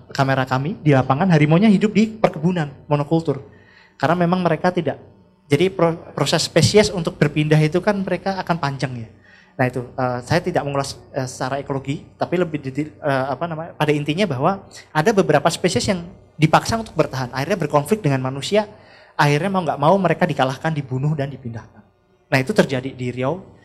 kamera kami di lapangan. Harimaunya hidup di perkebunan monokultur karena memang mereka tidak. Jadi proses spesies untuk berpindah itu kan mereka akan panjang ya. Nah itu saya tidak mengulas secara ekologi, tapi lebih pada intinya bahwa ada beberapa spesies yang dipaksa untuk bertahan, akhirnya berkonflik dengan manusia, akhirnya mau nggak mau mereka dikalahkan, dibunuh dan dipindahkan. Nah itu terjadi di Riau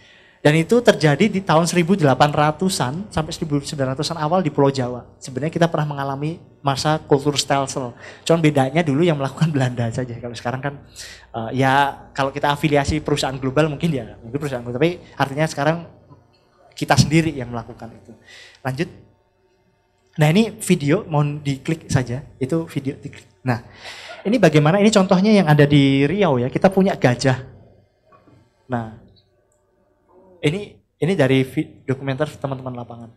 dan itu terjadi di tahun 1800-an sampai 1900-an awal di Pulau Jawa. Sebenarnya kita pernah mengalami masa kultur stelsel. Cuman bedanya dulu yang melakukan Belanda saja. Kalau sekarang kan ya kalau kita afiliasi perusahaan global mungkin perusahaan global. Tapi artinya sekarang kita sendiri yang melakukan itu. Lanjut. Nah ini video, mohon diklik saja. Itu video diklik. Nah ini bagaimana, ini contohnya yang ada di Riau ya. Kita punya gajah. Nah ini dari dokumenter teman-teman lapangan.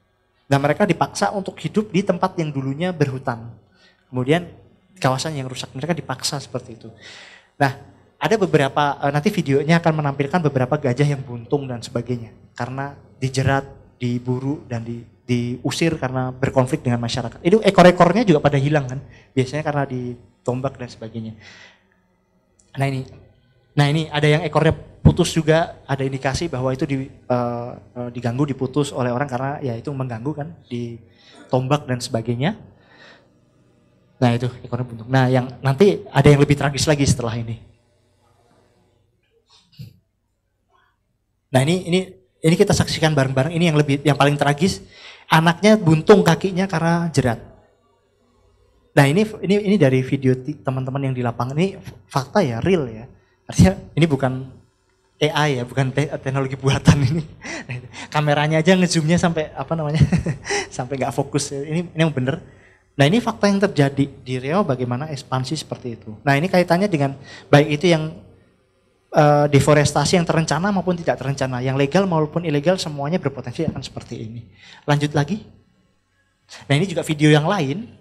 Nah mereka dipaksa untuk hidup di tempat yang dulunya berhutan. Kemudian kawasan yang rusak. Mereka dipaksa seperti itu. Nah, ada beberapa, nanti videonya akan menampilkan beberapa gajah yang buntung dan sebagainya. Karena dijerat, diburu, dan diusir karena berkonflik dengan masyarakat. Itu ekor-ekornya juga pada hilang kan. Biasanya karena ditombak dan sebagainya. Nah ini ada yang ekornya putus juga, ada indikasi bahwa itu diganggu, diputus oleh orang karena ya itu mengganggu kan, ditombak dan sebagainya. Nah itu ekornya buntung. Nah yang nanti ada yang lebih tragis lagi setelah ini. Nah ini kita saksikan bareng-bareng. Ini yang paling tragis. Anaknya buntung kakinya karena jerat. Nah ini dari video teman-teman yang di lapangan, ini fakta ya, real ya. Artinya ini bukan AI ya, bukan teknologi buatan ini. Kameranya aja ngezoomnya sampai sampai nggak fokus. Ini yang bener. Nah ini fakta yang terjadi di Riau, bagaimana ekspansi seperti itu. Nah ini kaitannya dengan baik itu yang deforestasi yang terencana maupun tidak terencana, yang legal maupun ilegal, semuanya berpotensi akan seperti ini. Lanjut lagi. Nah ini juga video yang lain.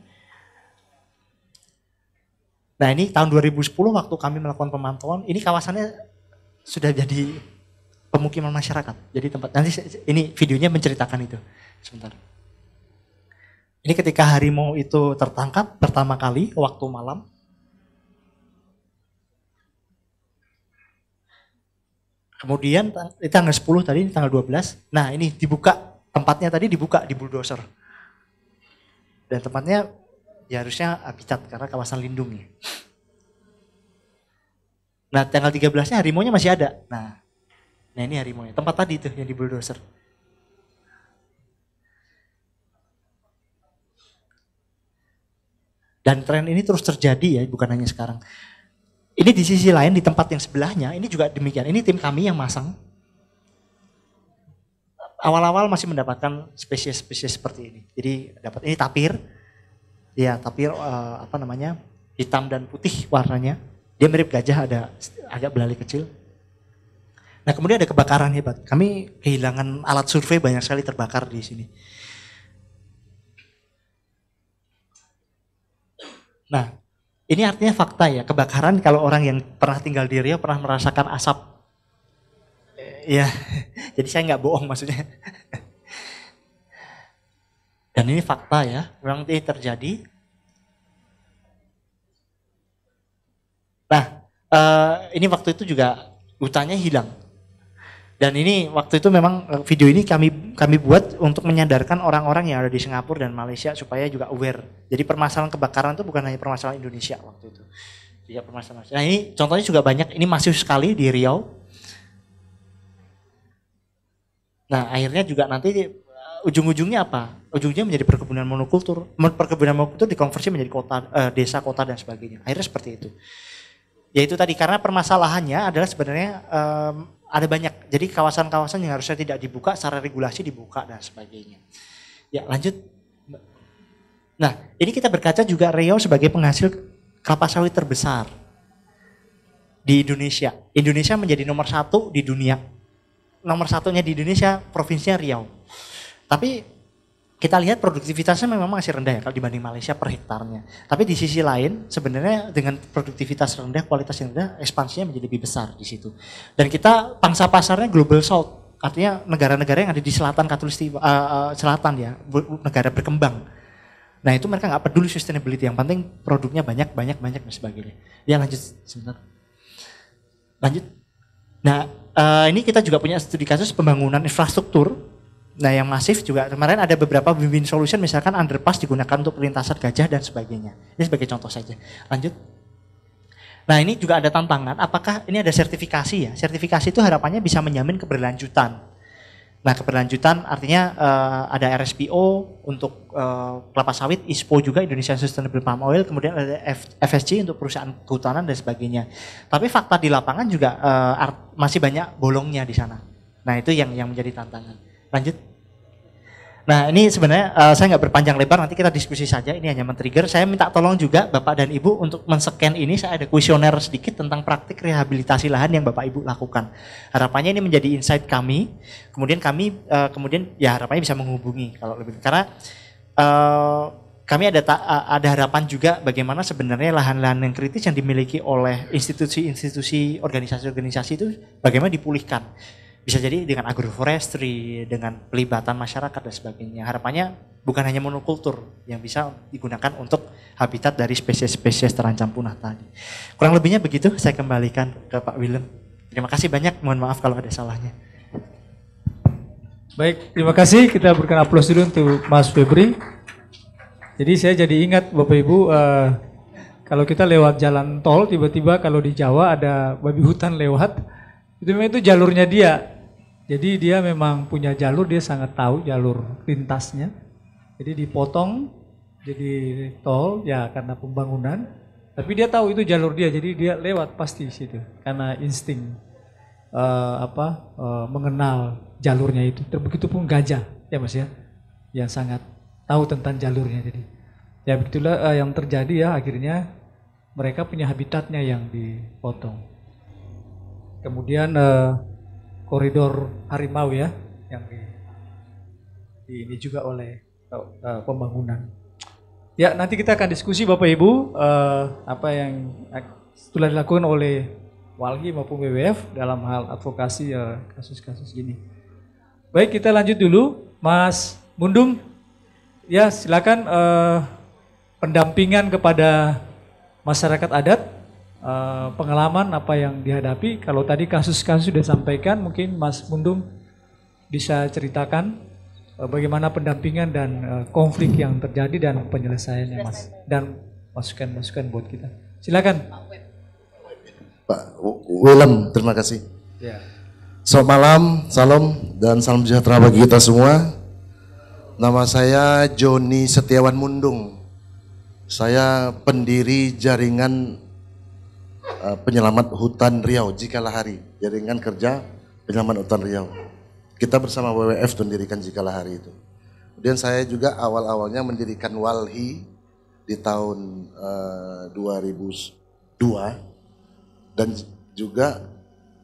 Nah ini tahun 2010 waktu kami melakukan pemantauan, ini kawasannya sudah jadi pemukiman masyarakat. Jadi tempat, nanti ini videonya menceritakan itu. Sebentar. Ini ketika harimau itu tertangkap pertama kali waktu malam. Kemudian ini tanggal 10 tadi, ini tanggal 12. Nah ini dibuka, tempatnya tadi dibuka di bulldozer. Dan tempatnya ya harusnya habitat karena kawasan lindung ya. Nah tanggal 13-nya harimaunya masih ada. Nah ini harimaunya, tempat tadi itu yang di bulldozer. Dan tren ini terus terjadi ya, bukan hanya sekarang. Ini di sisi lain, di tempat yang sebelahnya, ini juga demikian. Ini tim kami yang masang. Awal-awal masih mendapatkan spesies-spesies seperti ini. Jadi dapat ini tapir. Ya, tapir hitam dan putih warnanya. Dia mirip gajah, ada agak belalai kecil. Nah kemudian ada kebakaran hebat. Kami kehilangan alat survei, banyak sekali terbakar di sini. Nah ini artinya fakta ya, kebakaran kalau orang yang pernah tinggal di Riau pernah merasakan asap. Ya, jadi saya nggak bohong maksudnya. Dan ini fakta ya, memang ini terjadi. Nah, ini waktu itu juga hutannya hilang. Dan ini waktu itu memang video ini kami buat untuk menyadarkan orang-orang yang ada di Singapura dan Malaysia supaya juga aware. Jadi permasalahan kebakaran itu bukan hanya permasalahan Indonesia waktu itu. Juga permasalahan. Nah ini contohnya juga banyak, ini masif sekali di Riau. Nah akhirnya juga nanti ujung-ujungnya apa? Ujungnya menjadi perkebunan monokultur. Perkebunan monokultur dikonversi menjadi kota, desa, kota dan sebagainya. Akhirnya seperti itu. Yaitu tadi karena permasalahannya adalah sebenarnya ada banyak. Jadi kawasan-kawasan yang harusnya tidak dibuka secara regulasi dibuka dan sebagainya. Ya lanjut. Nah ini kita berkaca juga Riau sebagai penghasil kelapa sawit terbesar di Indonesia. Indonesia menjadi nomor 1 di dunia. Nomor 1-nya di Indonesia provinsinya Riau. Tapi kita lihat produktivitasnya memang masih rendah ya kalau dibanding Malaysia per hektarnya. Tapi di sisi lain sebenarnya dengan produktivitas rendah, kualitas yang rendah, ekspansinya menjadi lebih besar di situ. Dan kita pangsa pasarnya global south, artinya negara-negara yang ada di selatan selatan ya, negara berkembang. Nah itu mereka nggak peduli sustainability, yang penting produknya banyak dan sebagainya. Ya lanjut sebentar. Lanjut. Nah ini kita juga punya studi kasus pembangunan infrastruktur. Nah yang masif juga kemarin ada beberapa win-win solution, misalkan underpass digunakan untuk perlintasan gajah dan sebagainya. Ini sebagai contoh saja. Lanjut. Nah ini juga ada tantangan, apakah ini ada sertifikasi ya? Sertifikasi itu harapannya bisa menjamin keberlanjutan. Nah keberlanjutan artinya ada RSPO untuk kelapa sawit, ISPO juga Indonesian Sustainable Palm Oil, kemudian ada FSC untuk perusahaan kehutanan dan sebagainya. Tapi fakta di lapangan juga masih banyak bolongnya di sana. Nah itu yang menjadi tantangan. Lanjut. Nah ini sebenarnya saya nggak berpanjang lebar, nanti kita diskusi saja, ini hanya men-trigger. Saya minta tolong juga Bapak dan Ibu untuk men-scan ini, saya ada kuesioner sedikit tentang praktik rehabilitasi lahan yang Bapak Ibu lakukan. Harapannya ini menjadi insight kami, kemudian kami ya harapannya bisa menghubungi kalau lebih, karena kami ada harapan juga bagaimana sebenarnya lahan-lahan yang kritis yang dimiliki oleh institusi-institusi, organisasi-organisasi itu bagaimana dipulihkan. Bisa jadi dengan agroforestry, dengan pelibatan masyarakat dan sebagainya. Harapannya bukan hanya monokultur yang bisa digunakan untuk habitat dari spesies-spesies terancam punah tadi. Kurang lebihnya begitu, saya kembalikan ke Pak Willem. Terima kasih banyak, mohon maaf kalau ada salahnya. Baik, terima kasih. Kita berikan aplaus dulu untuk Mas Febri. Jadi saya jadi ingat Bapak Ibu, kalau kita lewat jalan tol, tiba-tiba kalau di Jawa ada babi hutan lewat, itu memang itu jalurnya dia. Jadi dia memang punya jalur, dia sangat tahu jalur lintasnya. Jadi dipotong jadi tol ya karena pembangunan, tapi dia tahu itu jalur dia, jadi dia lewat pasti situ karena insting mengenal jalurnya itu. Begitu pun gajah ya Mas ya, yang sangat tahu tentang jalurnya. Jadi ya begitulah yang terjadi ya, akhirnya mereka punya habitatnya yang dipotong. Kemudian koridor harimau ya yang ini juga oleh pembangunan. Ya nanti kita akan diskusi Bapak Ibu apa yang telah dilakukan oleh Walhi maupun WWF dalam hal advokasi kasus-kasus gini. Baik, kita lanjut dulu, Mas Mundung. Ya, silakan pendampingan kepada masyarakat adat, pengalaman apa yang dihadapi. Kalau tadi kasus-kasus sudah sampaikan, mungkin Mas Mundung bisa ceritakan bagaimana pendampingan dan konflik yang terjadi dan penyelesaiannya, Mas. Dan masukan-masukan buat kita. Silakan. Pak Willem, terima kasih. Ya. Selamat malam, salam dan salam sejahtera bagi kita semua. Nama saya Joni Setiawan Mundung. Saya pendiri jaringan penyelamat hutan Riau, Jikalahari. Jaringan kerja penyelamat hutan Riau. Kita bersama WWF mendirikan Jikalahari itu. Kemudian saya juga awal-awalnya mendirikan Walhi di tahun 2002 dan juga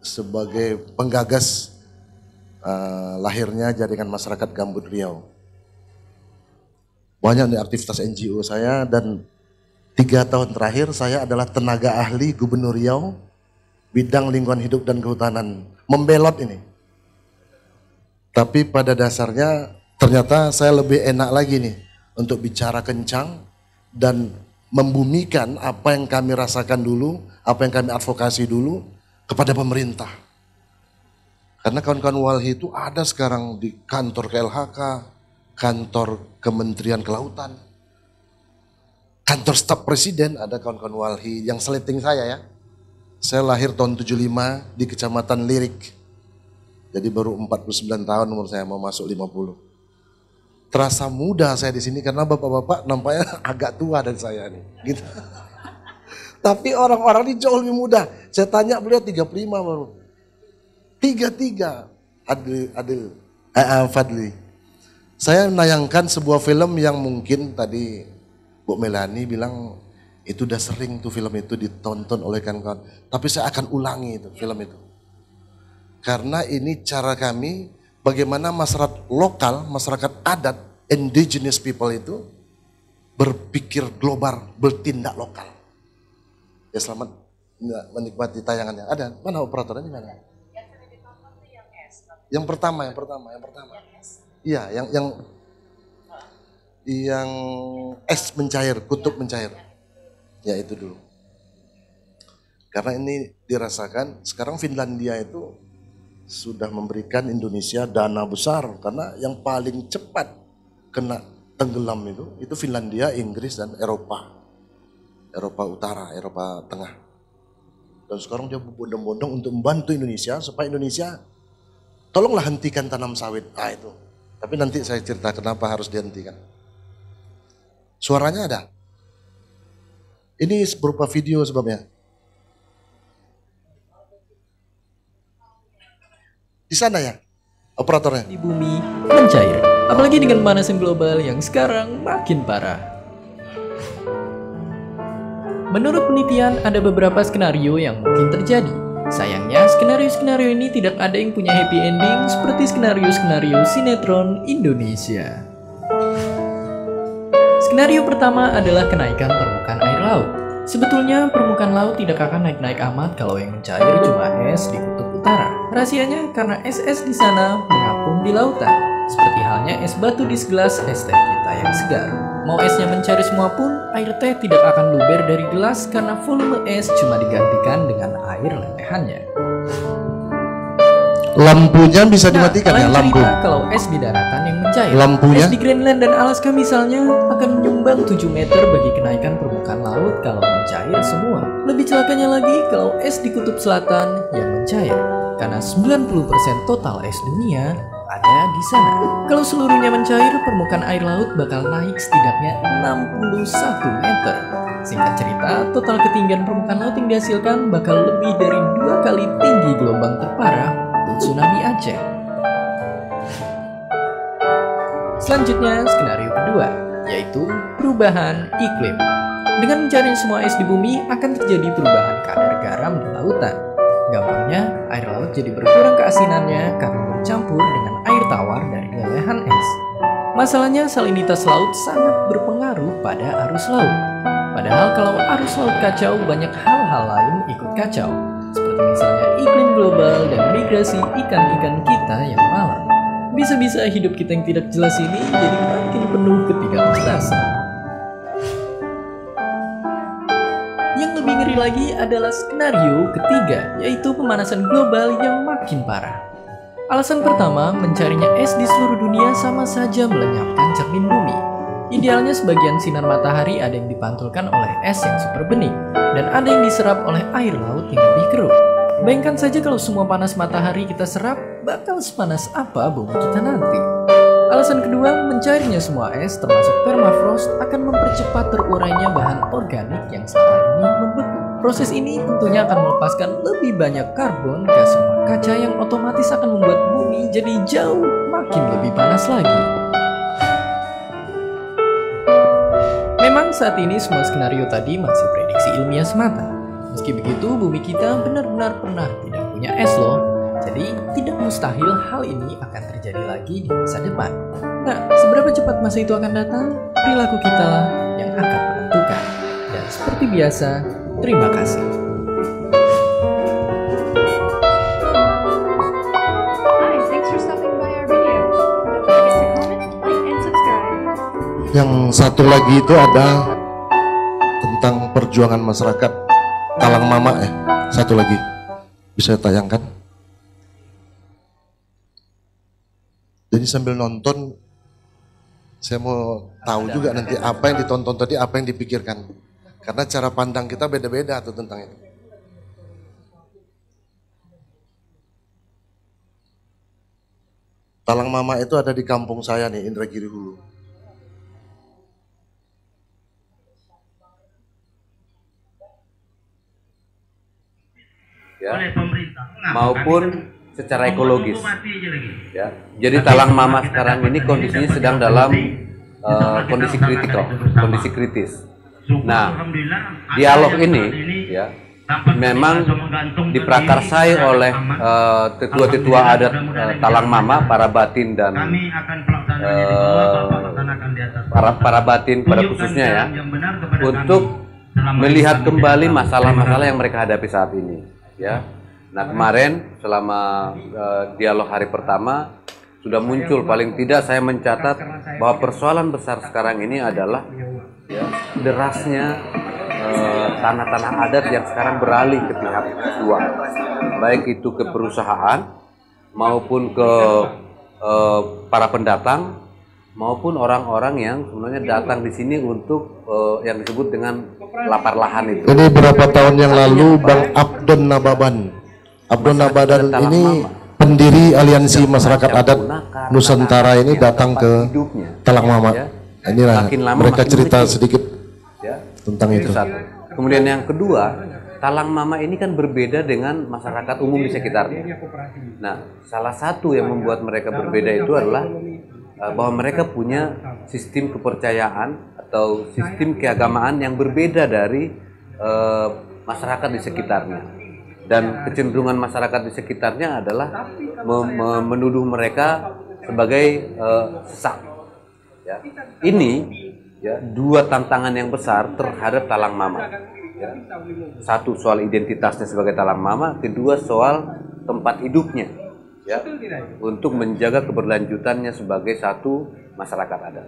sebagai penggagas lahirnya jaringan masyarakat gambut Riau. Banyak nih aktivitas NGO saya, dan 3 tahun terakhir saya adalah tenaga ahli Gubernur Riau bidang lingkungan hidup dan kehutanan. Membelot ini. Tapi pada dasarnya ternyata saya lebih enak lagi nih untuk bicara kencang dan membumikan apa yang kami rasakan dulu, apa yang kami advokasi dulu kepada pemerintah. Karena kawan-kawan Walhi itu ada sekarang di kantor KLHK, kantor Kementerian Kelautan, kantor staf presiden, ada kawan-kawan Walhi yang seleting saya ya. Saya lahir tahun 75 di Kecamatan Lirik. Jadi baru 49 tahun umur saya, mau masuk 50. Terasa muda saya di sini karena bapak-bapak nampaknya agak tua dari saya nih. Gitu. Tapi orang-orang ini jauh lebih muda. Saya tanya beliau 35 baru. 33. Adil Fadli. Saya menayangkan sebuah film yang mungkin tadi Bu Melani bilang itu udah sering tuh film itu ditonton oleh kawan-kawan. Tapi saya akan ulangi itu film itu. Karena ini cara kami bagaimana masyarakat lokal, masyarakat adat, indigenous people itu berpikir global, bertindak lokal. Ya selamat menikmati tayangannya. Ada, mana operatornya mana? Yang pertama. Iya, yang es mencair, kutub mencair. Ya itu dulu. Karena ini dirasakan, sekarang Finlandia itu sudah memberikan Indonesia dana besar. Karena yang paling cepat kena tenggelam itu Finlandia, Inggris, dan Eropa. Eropa Utara, Eropa Tengah. Dan sekarang dia berbondong-bondong untuk membantu Indonesia, supaya Indonesia tolonglah hentikan tanam sawit. Itu. Tapi nanti saya cerita kenapa harus dihentikan. Suaranya ada. Ini berupa video sebabnya. Di sana ya, operatornya. Di bumi mencair, apalagi dengan pemanasan global yang sekarang makin parah. Menurut penelitian, ada beberapa skenario yang mungkin terjadi. Sayangnya, skenario-skenario ini tidak ada yang punya happy ending seperti skenario-skenario sinetron Indonesia. Skenario pertama adalah kenaikan permukaan air laut. Sebetulnya permukaan laut tidak akan naik-naik amat kalau yang mencair cuma es di kutub utara. Rahasianya karena es-es di sana mengapung di lautan. Seperti halnya es batu di segelas es teh kita yang segar. Mau esnya mencair semua pun, air teh tidak akan luber dari gelas karena volume es cuma digantikan dengan air letehannya. Lampunya bisa dimatikan ya, lampu. Kalau es di daratan yang mencair, Lampunya? es di Greenland dan Alaska misalnya akan menyumbang 7 meter bagi kenaikan permukaan laut kalau mencair semua. Lebih celakanya lagi kalau es di kutub selatan yang mencair, karena 90% total es dunia ada di sana. Kalau seluruhnya mencair, permukaan air laut bakal naik setidaknya 61 meter. Singkat cerita, total ketinggian permukaan laut yang dihasilkan bakal lebih dari 2 kali tinggi gelombang terparah tsunami Aceh. Selanjutnya, skenario kedua, yaitu perubahan iklim. Dengan mencairnya semua es di bumi, akan terjadi perubahan kadar garam di lautan. Gampangnya, air laut jadi berkurang keasinannya karena bercampur dengan air tawar dari lelehan es. Masalahnya, salinitas laut sangat berpengaruh pada arus laut. Padahal kalau arus laut kacau, banyak hal-hal lain ikut kacau. Seperti misalnya iklim global dan migrasi ikan-ikan kita yang malang. Bisa-bisa hidup kita yang tidak jelas ini jadi makin penuh ketidakjelasan. Yang lebih ngeri lagi adalah skenario ketiga, yaitu pemanasan global yang makin parah. Alasan pertama, mencarinya es di seluruh dunia sama saja melenyapkan cermin bumi. Idealnya sebagian sinar matahari ada yang dipantulkan oleh es yang super bening, dan ada yang diserap oleh air laut yang lebih keruh. Bayangkan saja kalau semua panas matahari kita serap, bakal sepanas apa bumi kita nanti. Alasan kedua, mencairnya semua es termasuk permafrost akan mempercepat terurainya bahan organik yang selama ini membeku. Proses ini tentunya akan melepaskan lebih banyak karbon ke semua kaca yang otomatis akan membuat bumi jadi jauh makin lebih panas lagi. Memang saat ini semua skenario tadi masih prediksi ilmiah semata. Meski begitu, bumi kita benar-benar pernah tidak punya es loh. Jadi, tidak mustahil hal ini akan terjadi lagi di masa depan. Nah, seberapa cepat masa itu akan datang, perilaku kita lah yang akan menentukan. Dan seperti biasa, terima kasih. Hi, thanks for stopping by our video. Don't forget to comment, like, and subscribe. Yang satu lagi itu ada tentang perjuangan masyarakat Talang Mama ya. Satu lagi bisa tayangkan. Jadi sambil nonton, saya mau tahu juga nanti apa yang ditonton tadi, apa yang dipikirkan. Karena cara pandang kita beda-beda tuh tentang itu. Talang Mama itu ada di kampung saya nih, Indragiri Hulu. Ya, maupun secara ekologis. Ya, jadi Talang Mama sekarang ini kondisinya sedang dalam kondisi kritikal, kondisi kritis. Nah, dialog ini ya memang diprakarsai oleh tetua-tetua adat Talang Mama, para batin dan para batin pada khususnya ya, untuk melihat kembali masalah-masalah yang mereka hadapi saat ini. Ya, nah kemarin selama dialog hari pertama sudah muncul, paling tidak saya mencatat bahwa persoalan besar sekarang ini adalah ya, derasnya tanah-tanah adat yang sekarang beralih ke pihak kedua, baik itu ke perusahaan maupun ke para pendatang maupun orang-orang yang sebenarnya datang di sini untuk yang disebut dengan lapar lahan itu. Ini berapa tahun yang lalu Bang Abdon Nababan ini pendiri Aliansi Masyarakat Adat Nusantara ini datang ke Talang Mama. Inilah mereka cerita sedikit tentang itu. Kemudian yang kedua, Talang Mama ini kan berbeda dengan masyarakat umum di sekitarnya. Nah, salah satu yang membuat mereka berbeda itu adalah bahwa mereka punya sistem kepercayaan atau sistem keagamaan yang berbeda dari masyarakat di sekitarnya. Dan kecenderungan masyarakat di sekitarnya adalah menuduh mereka sebagai sesak. Ya. Ini ya, dua tantangan yang besar terhadap talang mama. Ya. Satu soal identitasnya sebagai talang mama, kedua soal tempat hidupnya, ya, untuk menjaga keberlanjutannya sebagai satu masyarakat adat.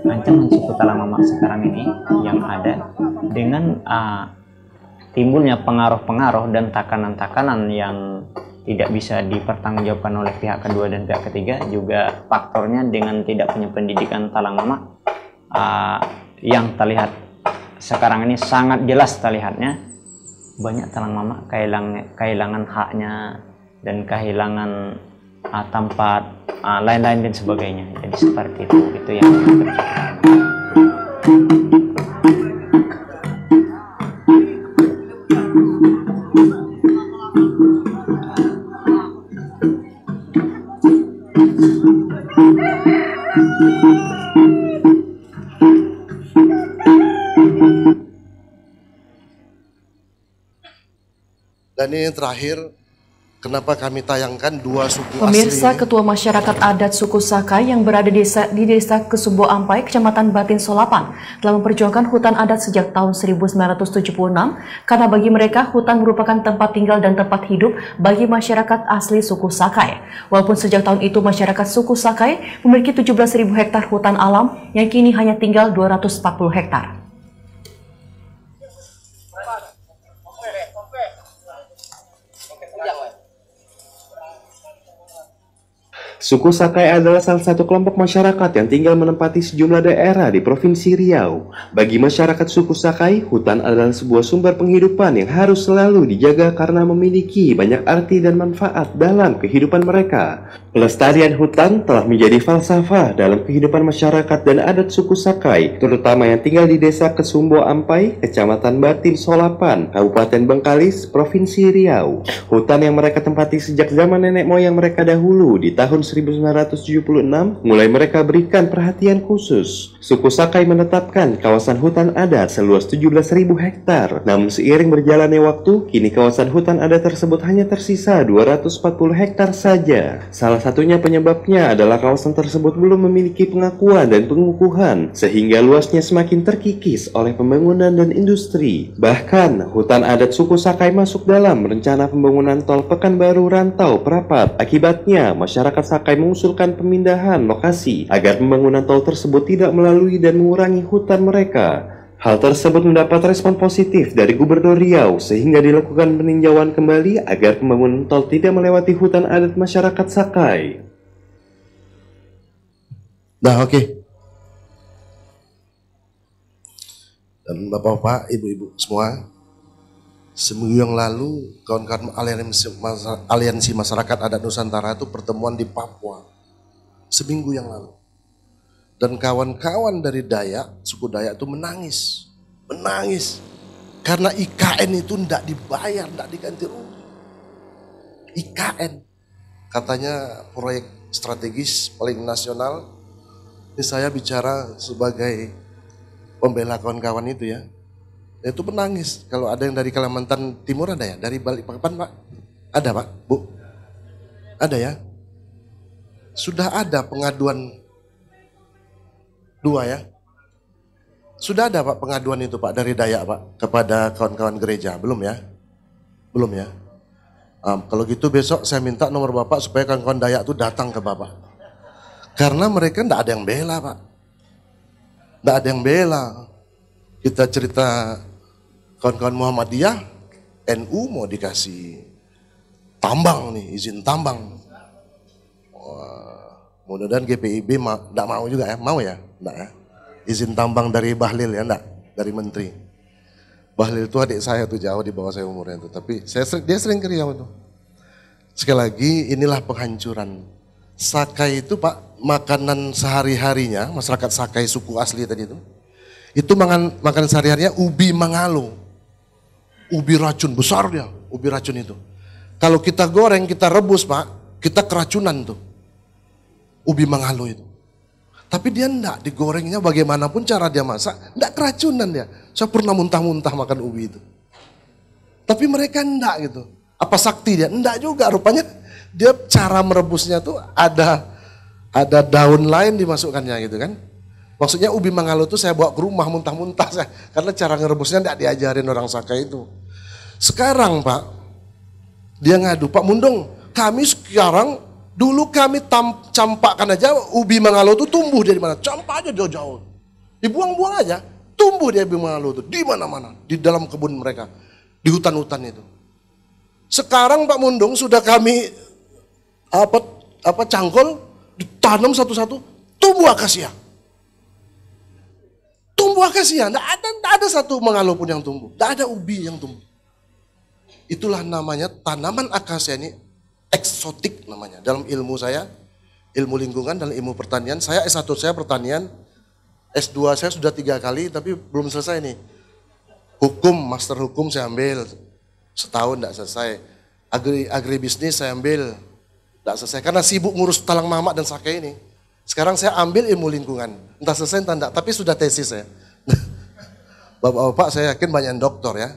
Ancaman suku talang mama sekarang ini yang ada dengan timbulnya pengaruh-pengaruh dan tekanan-tekanan yang tidak bisa dipertanggungjawabkan oleh pihak kedua dan pihak ketiga, juga faktornya dengan tidak punya pendidikan talang mama yang terlihat sekarang ini sangat jelas terlihatnya banyak talang mama kehilangan haknya dan kehilangan tempat lain-lain dan sebagainya. Jadi seperti itu yang Dan ini yang terakhir, kenapa kami tayangkan dua suku Pemirsa, asli. Ketua Masyarakat Adat Suku Sakai yang berada di desa Kesumbo Ampai, Kecamatan Batin Solapan, telah memperjuangkan hutan adat sejak tahun 1976 karena bagi mereka hutan merupakan tempat tinggal dan tempat hidup bagi masyarakat asli suku Sakai. Walaupun sejak tahun itu masyarakat suku Sakai memiliki 17.000 hektar hutan alam yang kini hanya tinggal 240 hektar. Suku Sakai adalah salah satu kelompok masyarakat yang tinggal menempati sejumlah daerah di Provinsi Riau. Bagi masyarakat suku Sakai, hutan adalah sebuah sumber penghidupan yang harus selalu dijaga karena memiliki banyak arti dan manfaat dalam kehidupan mereka. Pelestarian hutan telah menjadi falsafah dalam kehidupan masyarakat dan adat suku Sakai, terutama yang tinggal di desa Kesumbo Ampai, Kecamatan Batin Solapan, Kabupaten Bengkalis, Provinsi Riau. Hutan yang mereka tempati sejak zaman nenek moyang mereka dahulu di tahun 1976 mulai mereka berikan perhatian khusus. Suku Sakai menetapkan kawasan hutan adat seluas 17.000 hektar. Namun seiring berjalannya waktu, kini kawasan hutan adat tersebut hanya tersisa 240 hektar saja. Salah satunya penyebabnya adalah kawasan tersebut belum memiliki pengakuan dan pengukuhan, sehingga luasnya semakin terkikis oleh pembangunan dan industri. Bahkan, hutan adat suku Sakai masuk dalam rencana pembangunan tol Pekanbaru Rantau Prapat. Akibatnya, masyarakat Sakai mengusulkan pemindahan lokasi agar pembangunan tol tersebut tidak melalui dan mengurangi hutan mereka. Hal tersebut mendapat respon positif dari Gubernur Riau sehingga dilakukan peninjauan kembali agar pembangunan tol tidak melewati hutan adat masyarakat Sakai. Nah, oke. Dan bapak-bapak, ibu-ibu semua, seminggu yang lalu kawan-kawan aliansi masyarakat adat Nusantara itu pertemuan di Papua. Seminggu yang lalu. Dan kawan-kawan dari Dayak, suku Dayak itu menangis. Menangis. Karena IKN itu tidak dibayar, tidak diganti rugi. IKN. Katanya proyek strategis paling nasional. Ini saya bicara sebagai pembela kawan-kawan itu ya. Itu menangis. Kalau ada yang dari Kalimantan Timur ada ya? Dari Balikpapan Pak? Ada Pak? Bu? Ada ya? Sudah ada pengaduan dua ya? Sudah ada Pak pengaduan itu Pak dari Dayak Pak kepada kawan-kawan gereja? Belum ya? Belum ya? Kalau gitu besok saya minta nomor Bapak supaya kawan-kawan Dayak itu datang ke Bapak. Karena mereka tidak ada yang bela Pak. Tidak ada yang bela. Kita cerita kawan-kawan Muhammadiyah, NU mau dikasih tambang nih, izin tambang. Wah, mudah-mudahan GPIB tidak mau juga ya, mau ya? Enggak ya? Izin tambang dari Bahlil ya, enggak? Dari Menteri. Bahlil itu adik saya tuh jauh di bawah saya umurnya tuh, tapi dia sering ke Riau tuh. Sekali lagi inilah penghancuran. Sakai itu Pak, makanan sehari-harinya, masyarakat Sakai suku asli tadi itu makan sehari-harinya ubi mangalo. Ubi racun, besar dia, ubi racun itu. Kalau kita goreng, kita rebus Pak, kita keracunan tuh. ubi mangalo itu. Tapi dia enggak, digorengnya bagaimanapun cara dia masak, enggak keracunan dia. Saya pernah muntah-muntah makan ubi itu. Tapi mereka enggak gitu. Apa sakti dia? Enggak juga, rupanya dia cara merebusnya tuh ada daun lain dimasukkannya gitu kan. Maksudnya ubi mangalo itu saya bawa ke rumah muntah-muntah saya, karena cara ngerebusnya enggak diajarin orang Saka itu. Sekarang Pak, dia ngadu, Pak Mundung, kami sekarang, dulu kami campakkan aja ubi mangalo itu tumbuh dari mana, campak aja jauh-jauh. Dibuang-buang aja, tumbuh dia ubi mangalo itu di mana-mana, di dalam kebun mereka, di hutan-hutan itu. Sekarang Pak Mundung sudah kami cangkul, ditanam satu-satu, tumbuh akasia. Tumbuh akasia, tidak ada satu mangalo pun yang tumbuh, tidak ada ubi yang tumbuh. Itulah namanya tanaman akasia ini eksotik namanya. Dalam ilmu saya, ilmu lingkungan dan ilmu pertanian, saya S1 saya pertanian, S2 saya sudah 3 kali tapi belum selesai nih. Hukum, master hukum saya ambil, setahun tidak selesai. Agribisnis saya ambil, tidak selesai. Karena sibuk ngurus talang mamak dan sake ini. Sekarang saya ambil ilmu lingkungan, entah selesai entah tidak, tapi sudah tesis saya. Bapak-bapak saya yakin banyak yang doktor ya.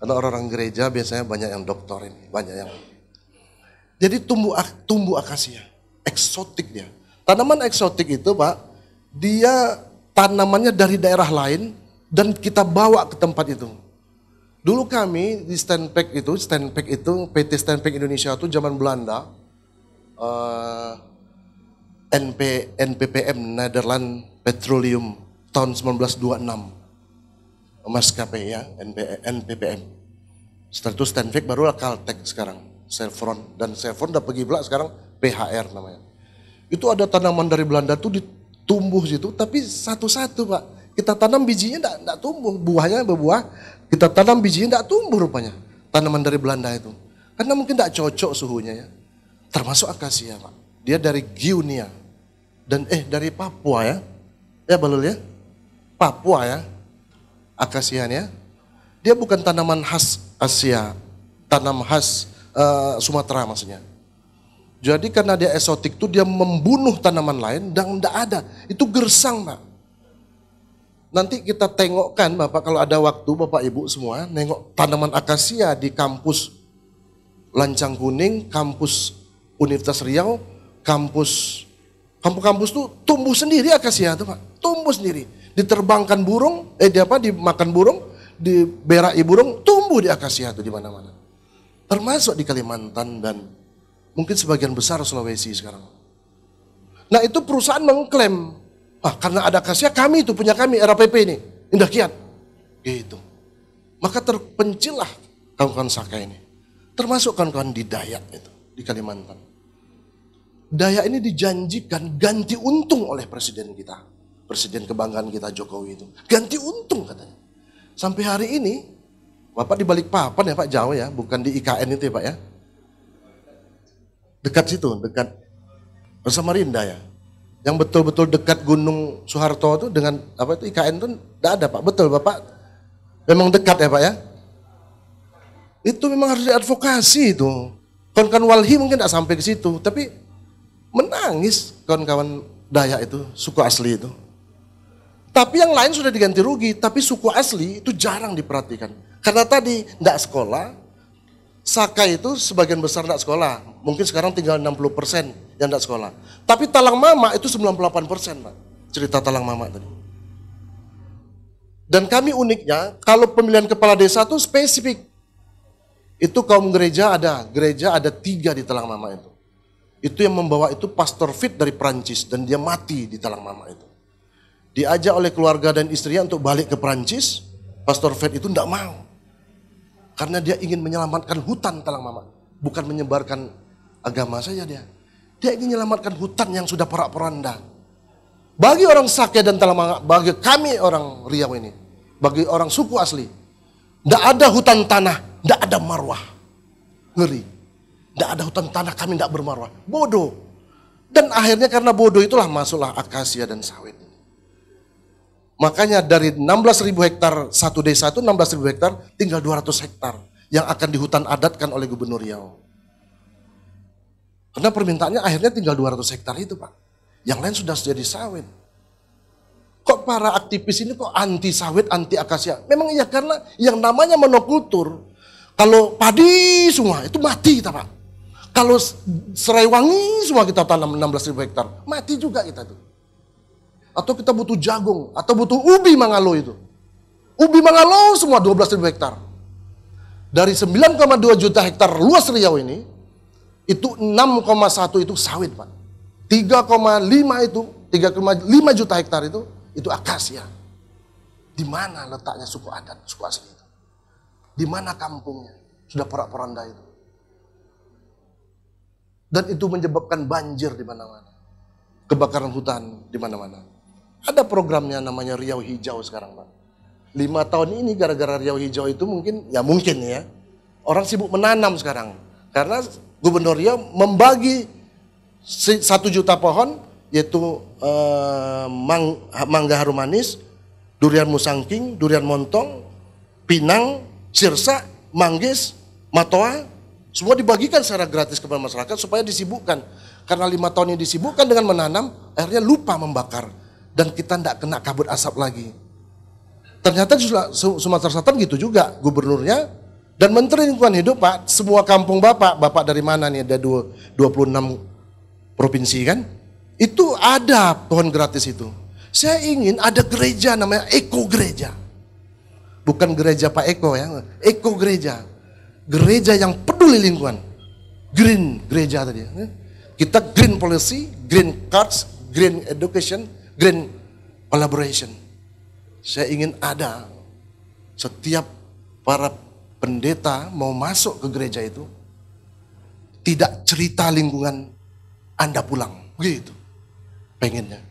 Karena orang-orang gereja biasanya banyak yang doktor ini, banyak yang. Jadi tumbuh akasia, eksotik dia. Tanaman eksotik itu Pak, dia tanamannya dari daerah lain dan kita bawa ke tempat itu. Dulu kami di Stenpak itu PT Stenpak Indonesia itu zaman Belanda, NPPM Nederland Petroleum tahun 1926. Maskapai ya, NPPM. Setelah itu Stenpak baru Caltech sekarang, Chevron. Dan Chevron udah pergi pula sekarang PHR namanya. Itu ada tanaman dari Belanda tuh ditumbuh situ, tapi satu-satu Pak. Kita tanam bijinya enggak tumbuh, buahnya berbuah. Kita tanam bijinya enggak tumbuh rupanya. Tanaman dari Belanda itu. Karena mungkin enggak cocok suhunya ya. Termasuk akasia Pak. Dia dari Guinea. Dan dari Papua ya. Ya Balul ya. Papua ya. Akasianya. Dia bukan tanaman khas Asia. Tanam khas Sumatera maksudnya. Jadi karena dia eksotik itu dia membunuh tanaman lain dan enggak ada. Itu gersang Pak. Nanti kita tengokkan Bapak kalau ada waktu Bapak Ibu semua nengok tanaman akasia di kampus Lancang Kuning, kampus Universitas Riau, kampus tuh tumbuh sendiri akasia tuh Pak, tumbuh sendiri. Diterbangkan burung, dimakan burung, diberai burung, tumbuh di akasia tuh di mana-mana. Termasuk di Kalimantan dan mungkin sebagian besar Sulawesi sekarang. Nah itu perusahaan mengklaim, karena ada akasia kami itu punya kami RAPP ini, Indah Kiat. Gitu. Maka terpencillah kawan-kawan Saka ini. Termasuk kawan-kawan di Dayak itu, di Kalimantan. Dayak ini dijanjikan ganti untung oleh presiden kita. Presiden kebanggaan kita Jokowi itu. Ganti untung katanya. Sampai hari ini, Bapak di Balikpapan ya Pak, jauh ya, bukan di IKN itu ya Pak ya. Dekat situ, dekat Samarinda ya. Yang betul-betul dekat Gunung Soeharto itu dengan itu IKN itu tidak ada Pak, betul Bapak? Memang dekat ya Pak ya? Itu memang harus diadvokasi itu. Kawan-kawan Walhi mungkin tidak sampai ke situ, tapi menangis kawan-kawan Dayak itu, suku asli itu. Tapi yang lain sudah diganti rugi, tapi suku asli itu jarang diperhatikan. Karena tadi tidak sekolah, Saka itu sebagian besar tidak sekolah. Mungkin sekarang tinggal 60% yang tidak sekolah. Tapi Talang Mama itu 98% Pak. Cerita Talang Mama tadi. Dan kami uniknya, kalau pemilihan kepala desa itu spesifik. Itu kaum gereja ada 3 di Talang Mama itu. Itu yang membawa itu Pastor Fit dari Perancis dan dia mati di Talang Mama itu. Diajak oleh keluarga dan istrinya untuk balik ke Perancis, Pastor Fit itu tidak mau. Karena dia ingin menyelamatkan hutan Talang Mama. Bukan menyebarkan agama saja dia. Dia ingin menyelamatkan hutan yang sudah porak-poranda. Bagi orang Saka dan Talang Mama, bagi kami orang Riau ini, bagi orang suku asli, tidak ada hutan tanah, tidak ada marwah. Ngeri. Tidak ada hutan tanah, kami tidak bermarwah. Bodoh. Dan akhirnya karena bodoh itulah masuklah akasia dan sawit. Makanya dari 16.000 hektar satu desa itu 16.000 hektar tinggal 200 hektar yang akan dihutan adatkan oleh Gubernur Riau. Karena permintaannya akhirnya tinggal 200 hektar itu Pak. Yang lain sudah jadi sawit. Kok para aktivis ini kok anti sawit, anti akasia? Memang iya karena yang namanya monokultur, kalau padi semua itu mati kita Pak. Kalau serai wangi semua kita tanam 16.000 hektar, mati juga kita tuh. Atau kita butuh jagung, atau butuh ubi mangalo itu. Ubi mangalo semua 12.000 hektar. Dari 9,2 juta hektar luas Riau ini, itu 6,1 itu sawit Pak. 3,5 itu, 3,5 juta hektar itu akasia. Di mana letaknya suku adat, suku asli itu? Di mana kampungnya? Sudah porak-poranda itu. Dan itu menyebabkan banjir di mana-mana. Kebakaran hutan di mana-mana. Ada programnya namanya Riau Hijau sekarang Pak. 5 tahun ini gara-gara Riau Hijau itu mungkin ya, orang sibuk menanam sekarang. Karena Gubernur Riau membagi 1 juta pohon, yaitu mangga harum manis, durian musangking, durian montong, pinang, sirsa, manggis, matoa, semua dibagikan secara gratis kepada masyarakat supaya disibukkan. Karena 5 tahun ini disibukkan dengan menanam, akhirnya lupa membakar. Dan kita tidak kena kabut asap lagi. Ternyata di Sumatera Selatan gitu juga, gubernurnya dan Menteri Lingkungan Hidup Pak, semua kampung Bapak dari mana nih, ada 26 provinsi kan? Itu ada pohon gratis itu. Saya ingin ada gereja namanya Eko Gereja. Bukan gereja Pak Eko ya, Eko Gereja. Gereja yang peduli lingkungan. Green gereja tadi. Kita green policy, green cards, green education, green collaboration. Saya ingin ada setiap para pendeta mau masuk ke gereja itu tidak cerita lingkungan Anda pulang. Begitu. Pengennya.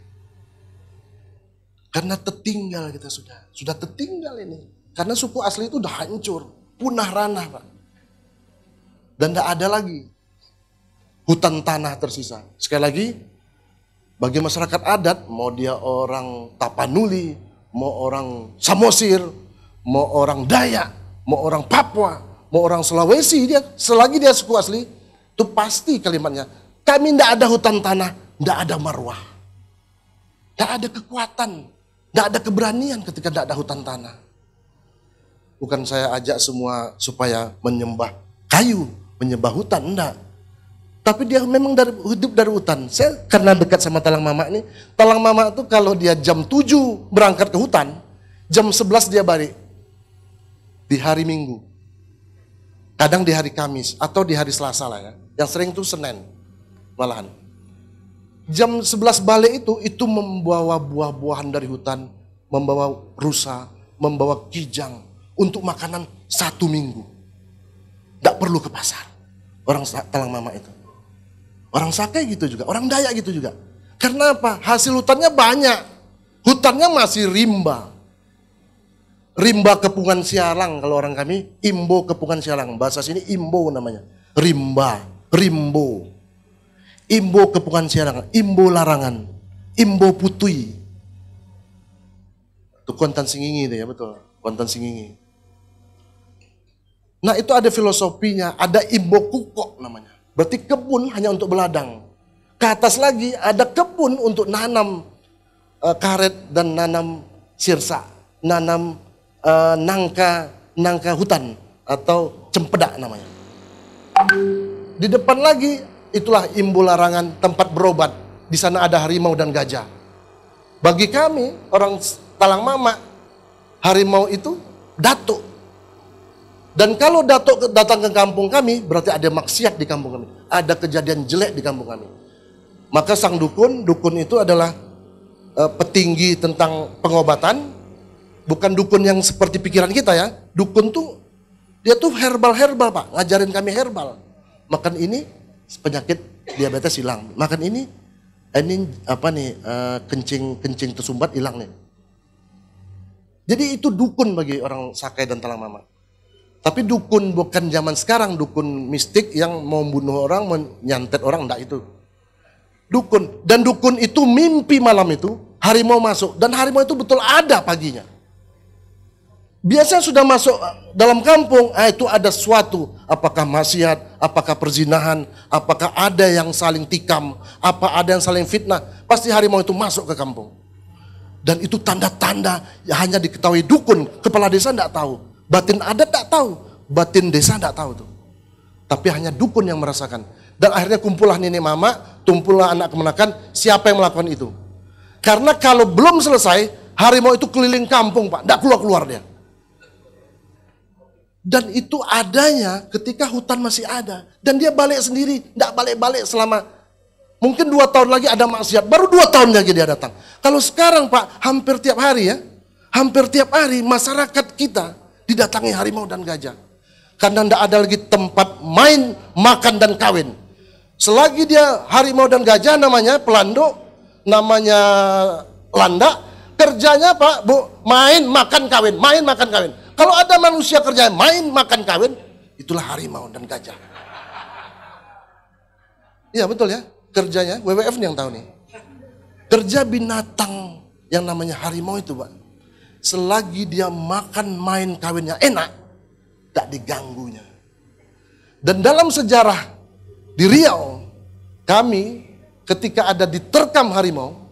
Karena tertinggal kita sudah tertinggal ini. Karena suku asli itu udah hancur, punah ranah Pak. Dan tidak ada lagi hutan tanah tersisa. Sekali lagi, bagi masyarakat adat, mau dia orang Tapanuli, mau orang Samosir, mau orang Dayak, mau orang Papua, mau orang Sulawesi, dia selagi dia suku asli, itu pasti kalimatnya, kami tidak ada hutan tanah, tidak ada marwah. Tidak ada kekuatan, tidak ada keberanian ketika tidak ada hutan tanah. Bukan saya ajak semua supaya menyembah kayu, menyembah hutan, enggak. Tapi dia memang hidup dari hutan. Saya karena dekat sama Talang Mama ini, Talang Mama itu kalau dia jam 7 berangkat ke hutan, jam 11 dia balik. Di hari Minggu. Kadang di hari Kamis atau di hari Selasa lah ya. Yang sering itu Senin malahan. Jam 11 balik itu membawa buah-buahan dari hutan, membawa rusa, membawa kijang untuk makanan 1 minggu. Tidak perlu ke pasar. Orang Talang Mama itu. Orang Sakai gitu juga, orang Dayak gitu juga. Karena apa? Hasil hutannya banyak. Hutannya masih rimba. Rimba kepungan sialang kalau orang kami, imbo kepungan sialang. Bahasa sini imbo namanya. Rimba, rimbo. Imbo kepungan sialang, imbo larangan, imbo putui. Itu Kontan Singingi itu ya, betul. Kontan Singingi. Nah itu ada filosofinya, ada imbo kukok namanya. Berarti kebun hanya untuk beladang. Ke atas lagi ada kebun untuk nanam karet dan nanam sirsa, nanam nangka hutan atau cempedak namanya. Di depan lagi itulah imbu larangan, tempat berobat. Di sana ada harimau dan gajah. Bagi kami orang Talang Mama, harimau itu datuk. Dan kalau datuk datang ke kampung kami, berarti ada maksiat di kampung kami. Ada kejadian jelek di kampung kami. Maka sang dukun itu adalah petinggi tentang pengobatan. Bukan dukun yang seperti pikiran kita ya. Dukun tuh, dia tuh herbal Pak. Ngajarin kami herbal. Makan ini, penyakit diabetes hilang. Makan ini apa nih, kencing tersumbat hilang nih. Jadi itu dukun bagi orang Sakai dan Talang Mama. Tapi dukun bukan zaman sekarang, dukun mistik yang mau membunuh orang, menyantet orang, enggak itu. Dukun. Dan dukun itu mimpi malam itu, harimau masuk. Dan harimau itu betul ada paginya. Biasanya sudah masuk dalam kampung, itu ada sesuatu, apakah maksiat, apakah perzinahan, apakah ada yang saling tikam, apa ada yang saling fitnah, pasti harimau itu masuk ke kampung. Dan itu tanda-tanda yang hanya diketahui dukun, kepala desa tidak tahu, batin adat tidak tahu, batin desa tidak tahu tuh. Tapi hanya dukun yang merasakan. Dan akhirnya kumpullah nenek mama, tumpulah anak kemenakan, siapa yang melakukan itu. Karena kalau belum selesai, harimau itu keliling kampung Pak, tidak keluar-keluar dia. Dan itu adanya ketika hutan masih ada. Dan dia balik sendiri, tidak balik-balik selama mungkin 2 tahun lagi ada maksiat, baru 2 tahun lagi dia datang. Kalau sekarang Pak, hampir tiap hari ya, hampir tiap hari masyarakat kita didatangi harimau dan gajah. Karena tidak ada lagi tempat main, makan dan kawin. Selagi dia harimau dan gajah namanya pelando, namanya landa, kerjanya Pak, Bu, main, makan, kawin, main, makan, kawin. Kalau ada manusia kerjanya main, makan, kawin, itulah harimau dan gajah. Iya betul ya, kerjanya WWF nih yang tahu nih. Kerja binatang yang namanya harimau itu Pak, selagi dia makan, main, kawinnya enak, tak diganggunya. Dan dalam sejarah di Riau, kami ketika ada diterkam harimau,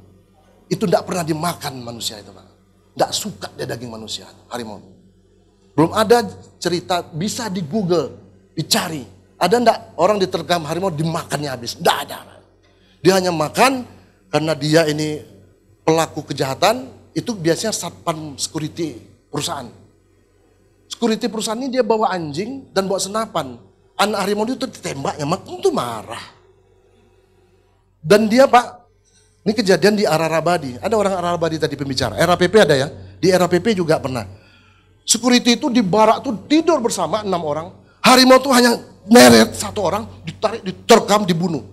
itu tidak pernah dimakan manusia itu Pak. Tidak suka dia daging manusia, harimau. Belum ada cerita, bisa di Google, dicari. Ada enggak orang diterkam harimau dimakannya habis? Enggak ada. Dia hanya makan karena dia ini pelaku kejahatan, itu biasanya satpam security perusahaan. Security perusahaan ini dia bawa anjing dan bawa senapan. Anak harimau itu ditembaknya, makin itu marah. Dan dia Pak, ini kejadian di Ararabadi. Ada orang Ararabadi tadi pembicara. RAPP ada ya, di RAPP juga pernah. Security itu di barak tuh tidur bersama 6 orang. Harimau tuh hanya neret 1 orang, ditarik, diterkam, dibunuh.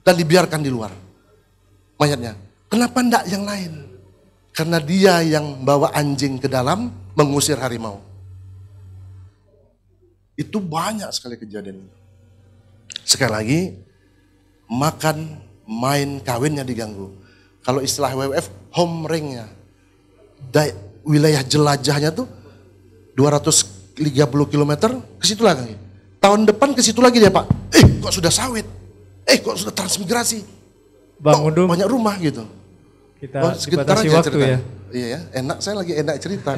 Dan dibiarkan di luar mayatnya. Kenapa enggak yang lain? Karena dia yang bawa anjing ke dalam mengusir harimau. Itu banyak sekali kejadian. Sekali lagi, makan, main, kawinnya diganggu. Kalau istilah WWF, home ring-nya. Wilayah jelajahnya tuh 230 km ke situ lagi. Tahun depan ke situ lagi dia Pak. Kok sudah sawit? Kok sudah transmigrasi? Bang Undung, banyak rumah gitu. Kita dibatasi waktu cerita. Ya. Iya ya, enak, saya lagi enak cerita.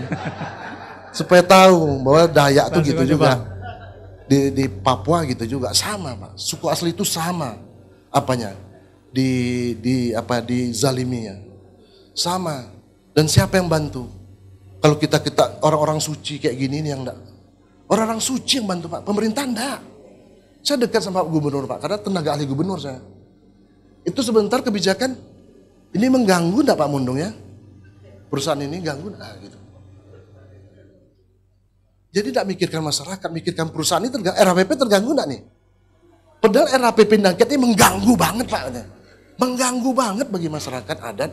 Supaya tahu bahwa Dayak tuh gitu juga. Di Papua gitu juga sama Pak. Suku asli itu sama apanya? Di zaliminya. Sama. Dan siapa yang bantu? Kalau kita orang-orang suci kayak gini nih yang enggak. Orang-orang suci yang bantu Pak, pemerintah enggak. Saya dekat sama Pak Gubernur Pak, karena tenaga ahli gubernur saya. Itu sebentar kebijakan, ini mengganggu enggak Pak Mundung ya? Perusahaan ini ganggu enggak gitu. Jadi enggak mikirkan masyarakat, mikirkan perusahaan ini terganggu, RAPP terganggu enggak nih? Padahal RAPP Nangket ini mengganggu banget Pak. Mengganggu banget bagi masyarakat adat.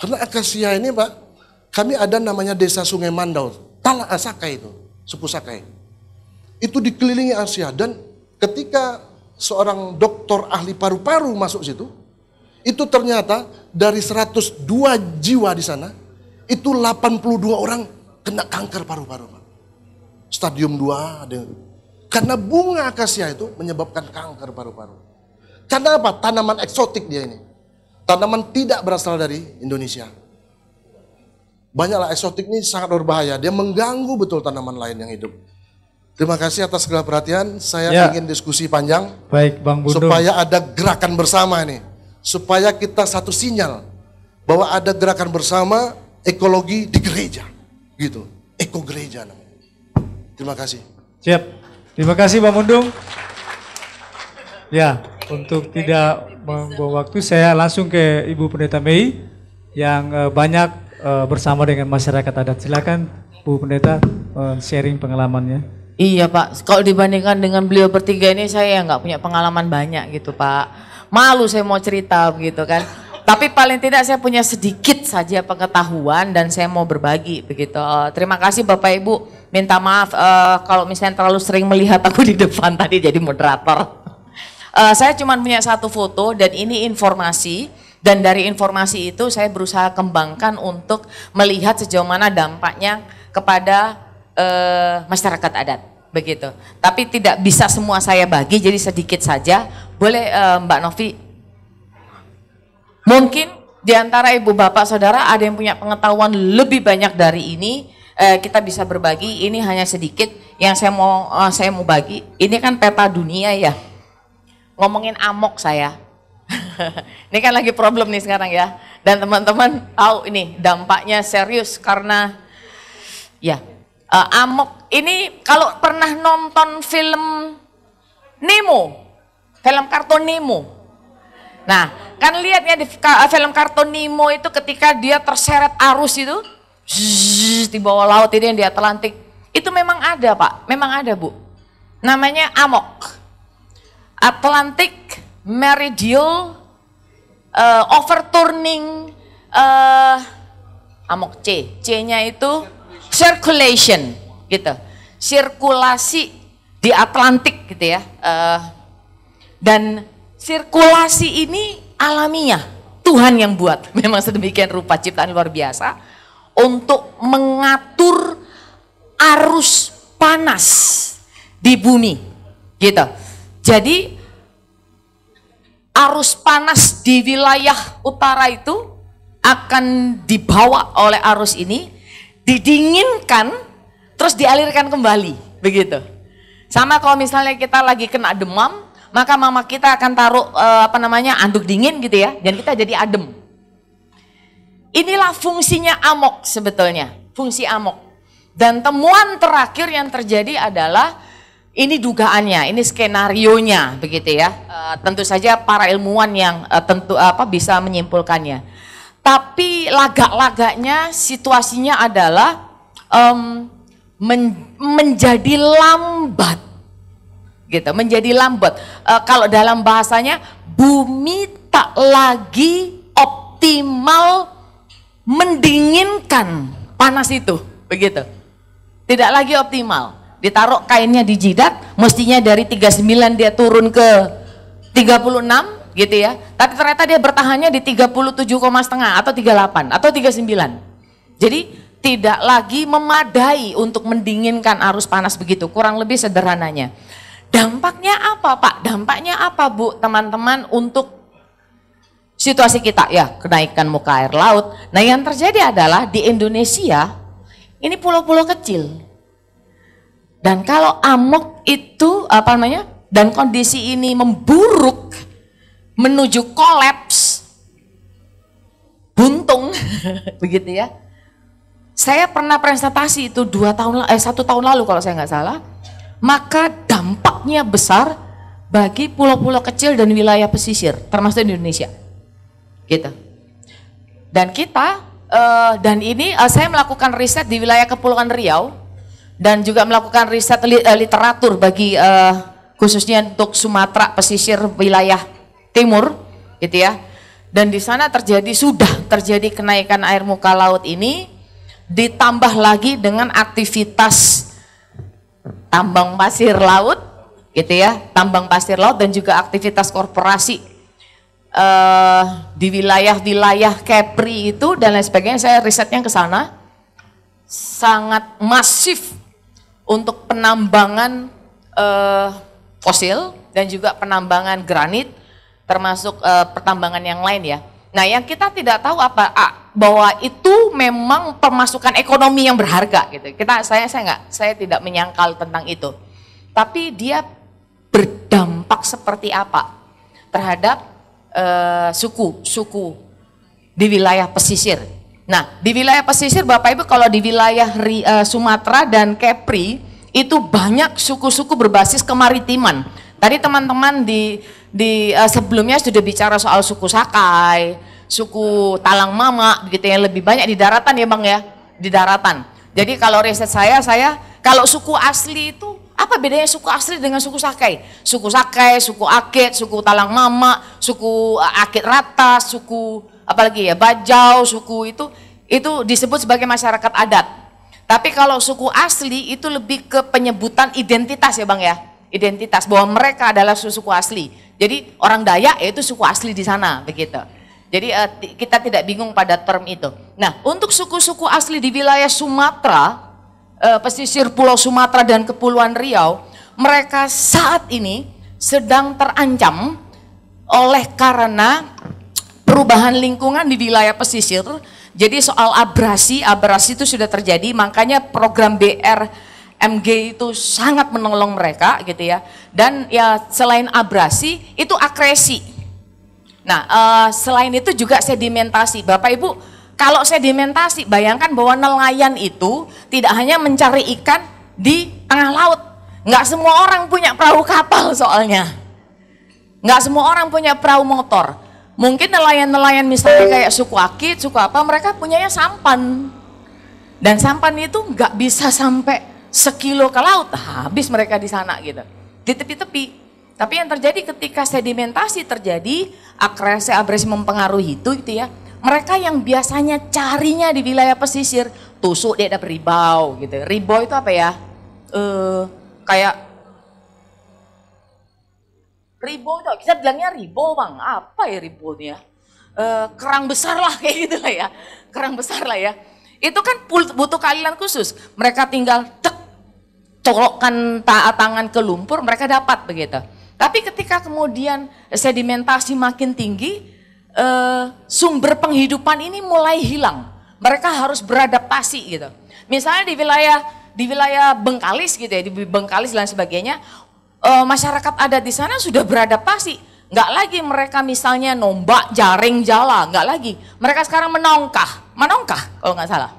Karena akasia ini Pak, kami ada namanya Desa Sungai Mandau, Sakai itu, suku Sakai. Itu dikelilingi Asia dan ketika seorang dokter ahli paru-paru masuk situ, itu ternyata dari 102 jiwa di sana, itu 82 orang kena kanker paru-paru. Stadium 2 ada. Karena bunga akasia itu menyebabkan kanker paru-paru. Karena apa? Tanaman eksotik dia ini. Tanaman tidak berasal dari Indonesia. Banyaklah eksotik ini sangat berbahaya. Dia mengganggu betul tanaman lain yang hidup. Terima kasih atas segala perhatian. Saya ingin diskusi panjang. Baik, Bang Bundung. Supaya ada gerakan bersama nih. Supaya kita satu sinyal bahwa ada gerakan bersama ekologi di gereja. Gitu. Eko gereja namanya. Terima kasih. Siap. Terima kasih Bang Bundung. Ya, untuk tidak membuang waktu saya langsung ke Ibu Pendeta Mei yang banyak bersama dengan masyarakat adat. Silakan Bu Pendeta sharing pengalamannya. Iya Pak, kalau dibandingkan dengan beliau bertiga ini saya nggak punya pengalaman banyak gitu Pak. Malu saya mau cerita begitu kan. Tapi paling tidak saya punya sedikit saja pengetahuan dan saya mau berbagi begitu. Terima kasih Bapak Ibu. Minta maaf kalau misalnya terlalu sering melihat aku di depan tadi jadi moderator. Saya cuma punya satu foto dan ini informasi. Dan dari informasi itu saya berusaha kembangkan untuk melihat sejauh mana dampaknya kepada masyarakat adat, begitu. Tapi tidak bisa semua saya bagi, jadi sedikit saja. Boleh Mbak Novi? Mungkin di antara ibu bapak saudara ada yang punya pengetahuan lebih banyak dari ini, kita bisa berbagi. Ini hanya sedikit yang saya mau bagi. Ini kan peta dunia ya, ngomongin amok saya. Ini kan lagi problem nih sekarang ya, dan teman-teman tahu ini dampaknya serius karena ya amok ini. Kalau pernah nonton film Nemo, film kartun Nemo, nah kan lihat ya di film kartun Nemo itu ketika dia terseret arus itu di bawah laut ini yang di Atlantik, itu memang ada Pak, memang ada Bu, namanya amok, Atlantic Meridional Overturning, amok C-nya itu circulation gitu, sirkulasi di Atlantik gitu ya, dan sirkulasi ini alamiah, Tuhan yang buat, memang sedemikian rupa, ciptaan luar biasa untuk mengatur arus panas di bumi gitu. Jadi arus panas di wilayah utara itu akan dibawa oleh arus ini, didinginkan, terus dialirkan kembali, begitu. Sama kalau misalnya kita lagi kena demam, maka mama kita akan taruh anduk dingin gitu ya, dan kita jadi adem. Inilah fungsinya amok sebetulnya, fungsi amok. Dan temuan terakhir yang terjadi adalah ini dugaannya, ini skenarionya, begitu ya. Tentu saja para ilmuwan yang bisa menyimpulkannya. Tapi lagak-lagaknya situasinya adalah menjadi lambat, gitu, menjadi lambat. Kalau dalam bahasanya bumi tak lagi optimal mendinginkan panas itu, begitu. Tidak lagi optimal. Ditaruh kainnya di jidat, mestinya dari 39 dia turun ke 36 gitu ya. Tapi ternyata dia bertahannya di 37,5 atau 38 atau 39. Jadi tidak lagi memadai untuk mendinginkan arus panas begitu, kurang lebih sederhananya. Dampaknya apa Pak? Dampaknya apa Bu teman-teman untuk situasi kita? Ya, kenaikan muka air laut. Nah yang terjadi adalah di Indonesia ini pulau-pulau kecil. Dan kalau amok itu dan kondisi ini memburuk menuju kolaps, buntung, begitu ya. Saya pernah presentasi itu 1 tahun lalu kalau saya nggak salah. Maka dampaknya besar bagi pulau-pulau kecil dan wilayah pesisir, termasuk di Indonesia, gitu. Dan kita saya melakukan riset di wilayah Kepulauan Riau. Dan juga melakukan riset literatur bagi khususnya untuk Sumatera pesisir wilayah timur, gitu ya. Dan di sana sudah terjadi kenaikan air muka laut ini, ditambah lagi dengan aktivitas tambang pasir laut, gitu ya, tambang pasir laut dan juga aktivitas korporasi di wilayah-wilayah Kepri itu dan lain sebagainya. Saya risetnya ke sana, sangat masif untuk penambangan fosil dan juga penambangan granit, termasuk pertambangan yang lain ya. Nah yang kita tidak tahu bahwa itu memang pemasukan ekonomi yang berharga gitu. Saya tidak menyangkal tentang itu. Tapi dia berdampak seperti apa terhadap suku di wilayah pesisir. Nah, di wilayah pesisir Bapak Ibu, kalau di wilayah Sumatera dan Kepri itu banyak suku-suku berbasis kemaritiman. Tadi teman-teman di sebelumnya sudah bicara soal suku Sakai, suku Talang Mama, begitu yang lebih banyak di daratan ya Bang ya, di daratan. Jadi kalau riset saya kalau suku asli itu apa bedanya suku asli dengan suku Sakai? Suku Sakai, suku Akit, suku Talang Mama, suku Akit Rata, suku apalagi ya Bajau, suku itu disebut sebagai masyarakat adat. Tapi kalau suku asli itu lebih ke penyebutan identitas ya Bang ya, identitas bahwa mereka adalah suku asli. Jadi orang Dayak itu suku asli di sana begitu. Jadi kita tidak bingung pada term itu. Nah untuk suku-suku asli di wilayah Sumatera pesisir Pulau Sumatera dan Kepulauan Riau, mereka saat ini sedang terancam oleh karena perubahan lingkungan di wilayah pesisir. Jadi soal abrasi itu sudah terjadi, makanya program BRMG itu sangat menolong mereka gitu ya. Dan ya selain abrasi itu akresi. Nah selain itu juga sedimentasi. Bapak Ibu, kalau sedimentasi bayangkan bahwa nelayan itu tidak hanya mencari ikan di tengah laut. Nggak semua orang punya perahu kapal soalnya. Nggak semua orang punya perahu motor. Mungkin nelayan-nelayan misalnya kayak suku Akit, suku apa, mereka punyanya sampan. Dan sampan itu nggak bisa sampai sekilo ke laut, habis mereka di sana gitu. Di tepi-tepi. Tapi yang terjadi ketika sedimentasi terjadi, abrasi mempengaruhi itu gitu ya. Mereka yang biasanya carinya di wilayah pesisir, tusuk dia dapat ribau gitu. Ribau itu apa ya? Kayak ribau itu, kita bilangnya ribau bang, apa ya ribaunya? Kerang besar lah kayak gitu lah ya, kerang besar lah ya. Itu kan butuh keahlian khusus, mereka tinggal colokkan tangan ke lumpur, mereka dapat begitu. Tapi ketika kemudian sedimentasi makin tinggi, sumber penghidupan ini mulai hilang, mereka harus beradaptasi gitu. Misalnya di wilayah Bengkalis gitu ya, di Bengkalis dan sebagainya, masyarakat adat di sana sudah beradaptasi, nggak lagi mereka misalnya nombak, jaring, jala, nggak lagi. Mereka sekarang menongkah kalau nggak salah.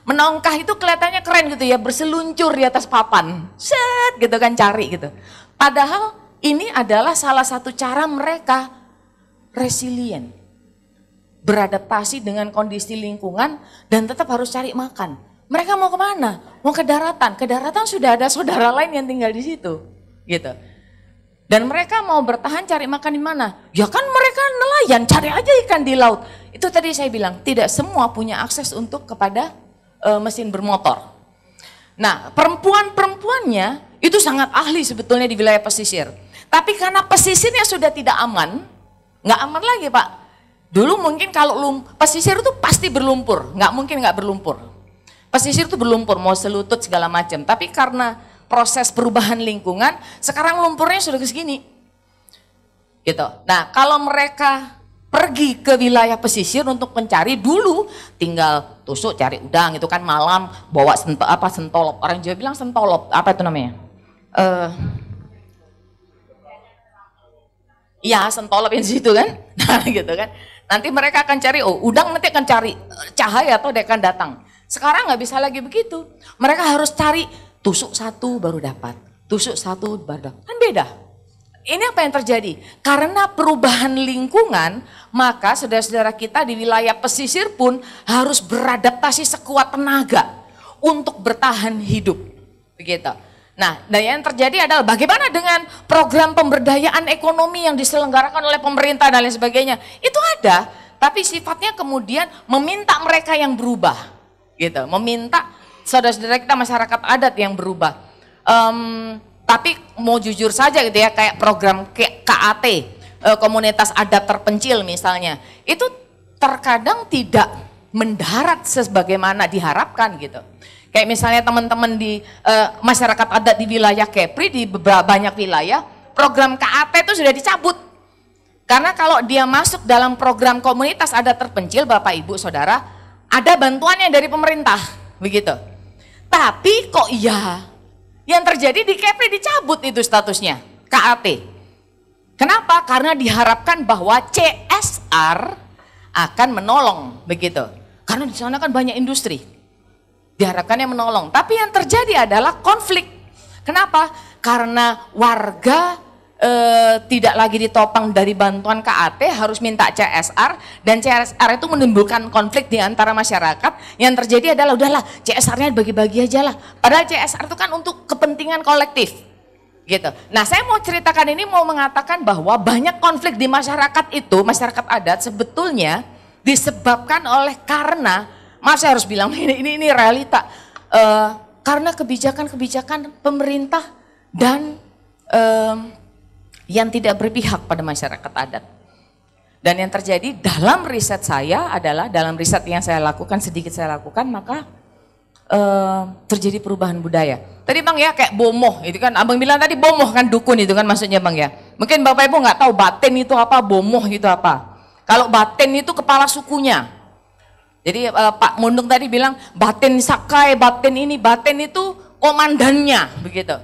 Menongkah itu kelihatannya keren gitu ya, berseluncur di atas papan, set gitu kan, cari gitu. Padahal ini adalah salah satu cara mereka resilient, beradaptasi dengan kondisi lingkungan dan tetap harus cari makan. Mereka mau kemana? Mau ke daratan. Ke daratan sudah ada saudara lain yang tinggal di situ. Gitu. Dan mereka mau bertahan cari makan di mana? Ya kan mereka nelayan, cari aja ikan di laut. Itu tadi saya bilang, tidak semua punya akses untuk kepada mesin bermotor. Nah, perempuan-perempuannya itu sangat ahli sebetulnya di wilayah pesisir. Tapi karena pesisirnya sudah tidak aman, nggak aman lagi Pak. Dulu mungkin kalau pesisir itu pasti berlumpur, nggak mungkin nggak berlumpur. Pesisir itu berlumpur, mau selutut segala macam. Tapi karena proses perubahan lingkungan, sekarang lumpurnya sudah segini. Gitu. Nah, kalau mereka pergi ke wilayah pesisir untuk mencari, dulu tinggal tusuk cari udang, itu kan malam bawa sentolop. Orang Jawa bilang sentolop, apa itu namanya? Iya, sentolop yang di situ kan. Nah, gitu kan. Nanti mereka akan cari, udang nanti akan cari cahaya atau dia akan datang. Sekarang nggak bisa lagi begitu. Mereka harus cari tusuk satu baru dapat, tusuk satu baru dapat. Kan beda. Ini apa yang terjadi? Karena perubahan lingkungan, maka saudara-saudara kita di wilayah pesisir pun harus beradaptasi sekuat tenaga untuk bertahan hidup. Begitu. Nah, dan yang terjadi adalah bagaimana dengan program pemberdayaan ekonomi yang diselenggarakan oleh pemerintah dan lain sebagainya. Itu ada, tapi sifatnya kemudian meminta mereka yang berubah. Gitu, meminta saudara-saudara kita masyarakat adat yang berubah. Tapi mau jujur saja gitu ya, kayak program KAT, komunitas adat terpencil misalnya, itu terkadang tidak mendarat sebagaimana diharapkan gitu. Kayak misalnya teman-teman di masyarakat adat di wilayah Kepri, di banyak wilayah, program KAT itu sudah dicabut. Karena kalau dia masuk dalam program komunitas adat terpencil, Bapak Ibu Saudara, ada bantuannya dari pemerintah, begitu. Tapi kok iya, yang terjadi di Kepri dicabut itu statusnya, KAT. Kenapa? Karena diharapkan bahwa CSR akan menolong, begitu. Karena di sana kan banyak industri, diharapkannya menolong. Tapi yang terjadi adalah konflik. Kenapa? Karena warga tidak lagi ditopang dari bantuan KAT, harus minta CSR, dan CSR itu menimbulkan konflik di antara masyarakat. Yang terjadi adalah udahlah CSR-nya bagi-bagi aja lah. Padahal CSR itu kan untuk kepentingan kolektif. Gitu. Nah, saya mau ceritakan ini, mau mengatakan bahwa banyak konflik di masyarakat itu, masyarakat adat sebetulnya disebabkan oleh karena, maaf saya harus bilang ini realita, karena kebijakan-kebijakan pemerintah dan yang tidak berpihak pada masyarakat adat. Dan yang terjadi dalam riset saya adalah, dalam riset yang saya lakukan, sedikit saya lakukan, maka terjadi perubahan budaya. Tadi Bang ya kayak bomoh, itu kan Abang bilang tadi bomoh kan dukun itu kan maksudnya Bang ya. Mungkin Bapak Ibu nggak tahu batin itu apa, bomoh itu apa. Kalau batin itu kepala sukunya. Jadi Pak Mundung tadi bilang batin Sakai, batin ini, batin itu komandannya begitu.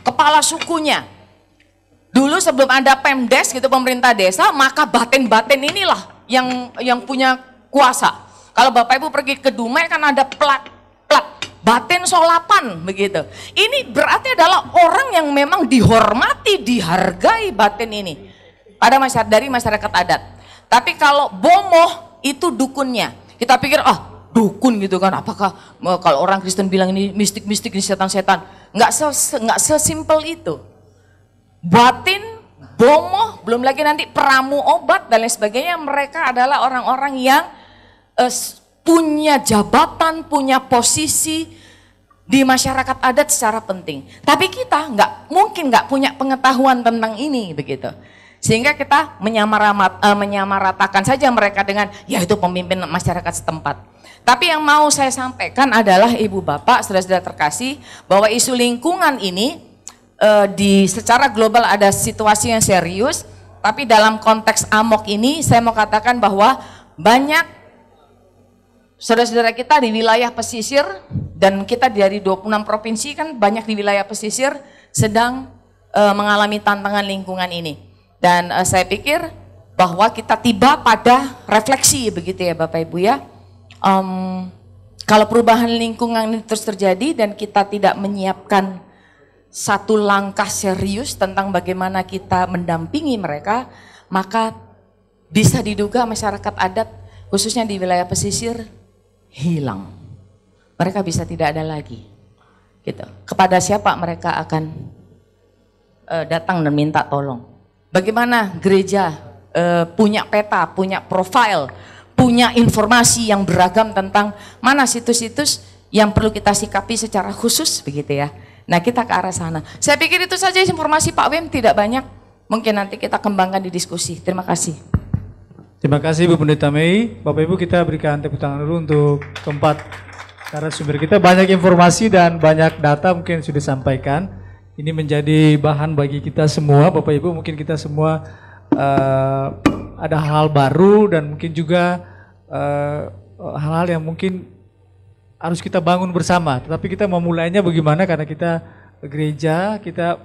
Kepala sukunya. Dulu sebelum ada Pemdes gitu pemerintah desa, maka batin-batin inilah yang punya kuasa. Kalau Bapak Ibu pergi ke Dumai kan ada plat batin Solapan begitu. Ini berarti adalah orang yang memang dihormati, dihargai batin ini pada dari masyarakat adat. Tapi kalau bomoh itu dukunnya. Kita pikir dukun gitu kan, apakah kalau orang Kristen bilang ini mistik-mistik, ini setan-setan. Nggak sesimpel itu. Batin, bomoh, belum lagi nanti peramu obat dan lain sebagainya, mereka adalah orang-orang yang punya jabatan, punya posisi di masyarakat adat secara penting. Tapi kita mungkin nggak punya pengetahuan tentang ini begitu. Sehingga kita menyamaratakan saja mereka dengan ya itu pemimpin masyarakat setempat. Tapi yang mau saya sampaikan adalah Ibu Bapak, saudara-saudara terkasih, bahwa isu lingkungan ini secara global ada situasi yang serius. Tapi dalam konteks AMOK ini saya mau katakan bahwa banyak saudara-saudara kita di wilayah pesisir, dan kita dari 26 provinsi kan banyak di wilayah pesisir sedang mengalami tantangan lingkungan ini. Dan saya pikir bahwa kita tiba pada refleksi begitu ya Bapak Ibu ya. Kalau perubahan lingkungan ini terus terjadi dan kita tidak menyiapkan satu langkah serius tentang bagaimana kita mendampingi mereka, maka bisa diduga masyarakat adat khususnya di wilayah pesisir hilang. Mereka bisa tidak ada lagi. Gitu. Kepada siapa mereka akan datang dan minta tolong? Bagaimana gereja punya peta, punya profil, punya informasi yang beragam tentang mana situs-situs yang perlu kita sikapi secara khusus begitu ya. Nah kita ke arah sana. Saya pikir itu saja informasi Pak Wim, tidak banyak. Mungkin nanti kita kembangkan di diskusi. Terima kasih. Terima kasih Bu Pendeta Mei. Bapak Ibu kita berikan tepuk tangan dulu untuk keempat narasumber kita. Banyak informasi dan banyak data mungkin sudah disampaikan. Ini menjadi bahan bagi kita semua, Bapak Ibu, mungkin kita semua ada hal baru dan mungkin juga hal-hal yang mungkin harus kita bangun bersama. Tetapi kita memulainya bagaimana, karena kita gereja, kita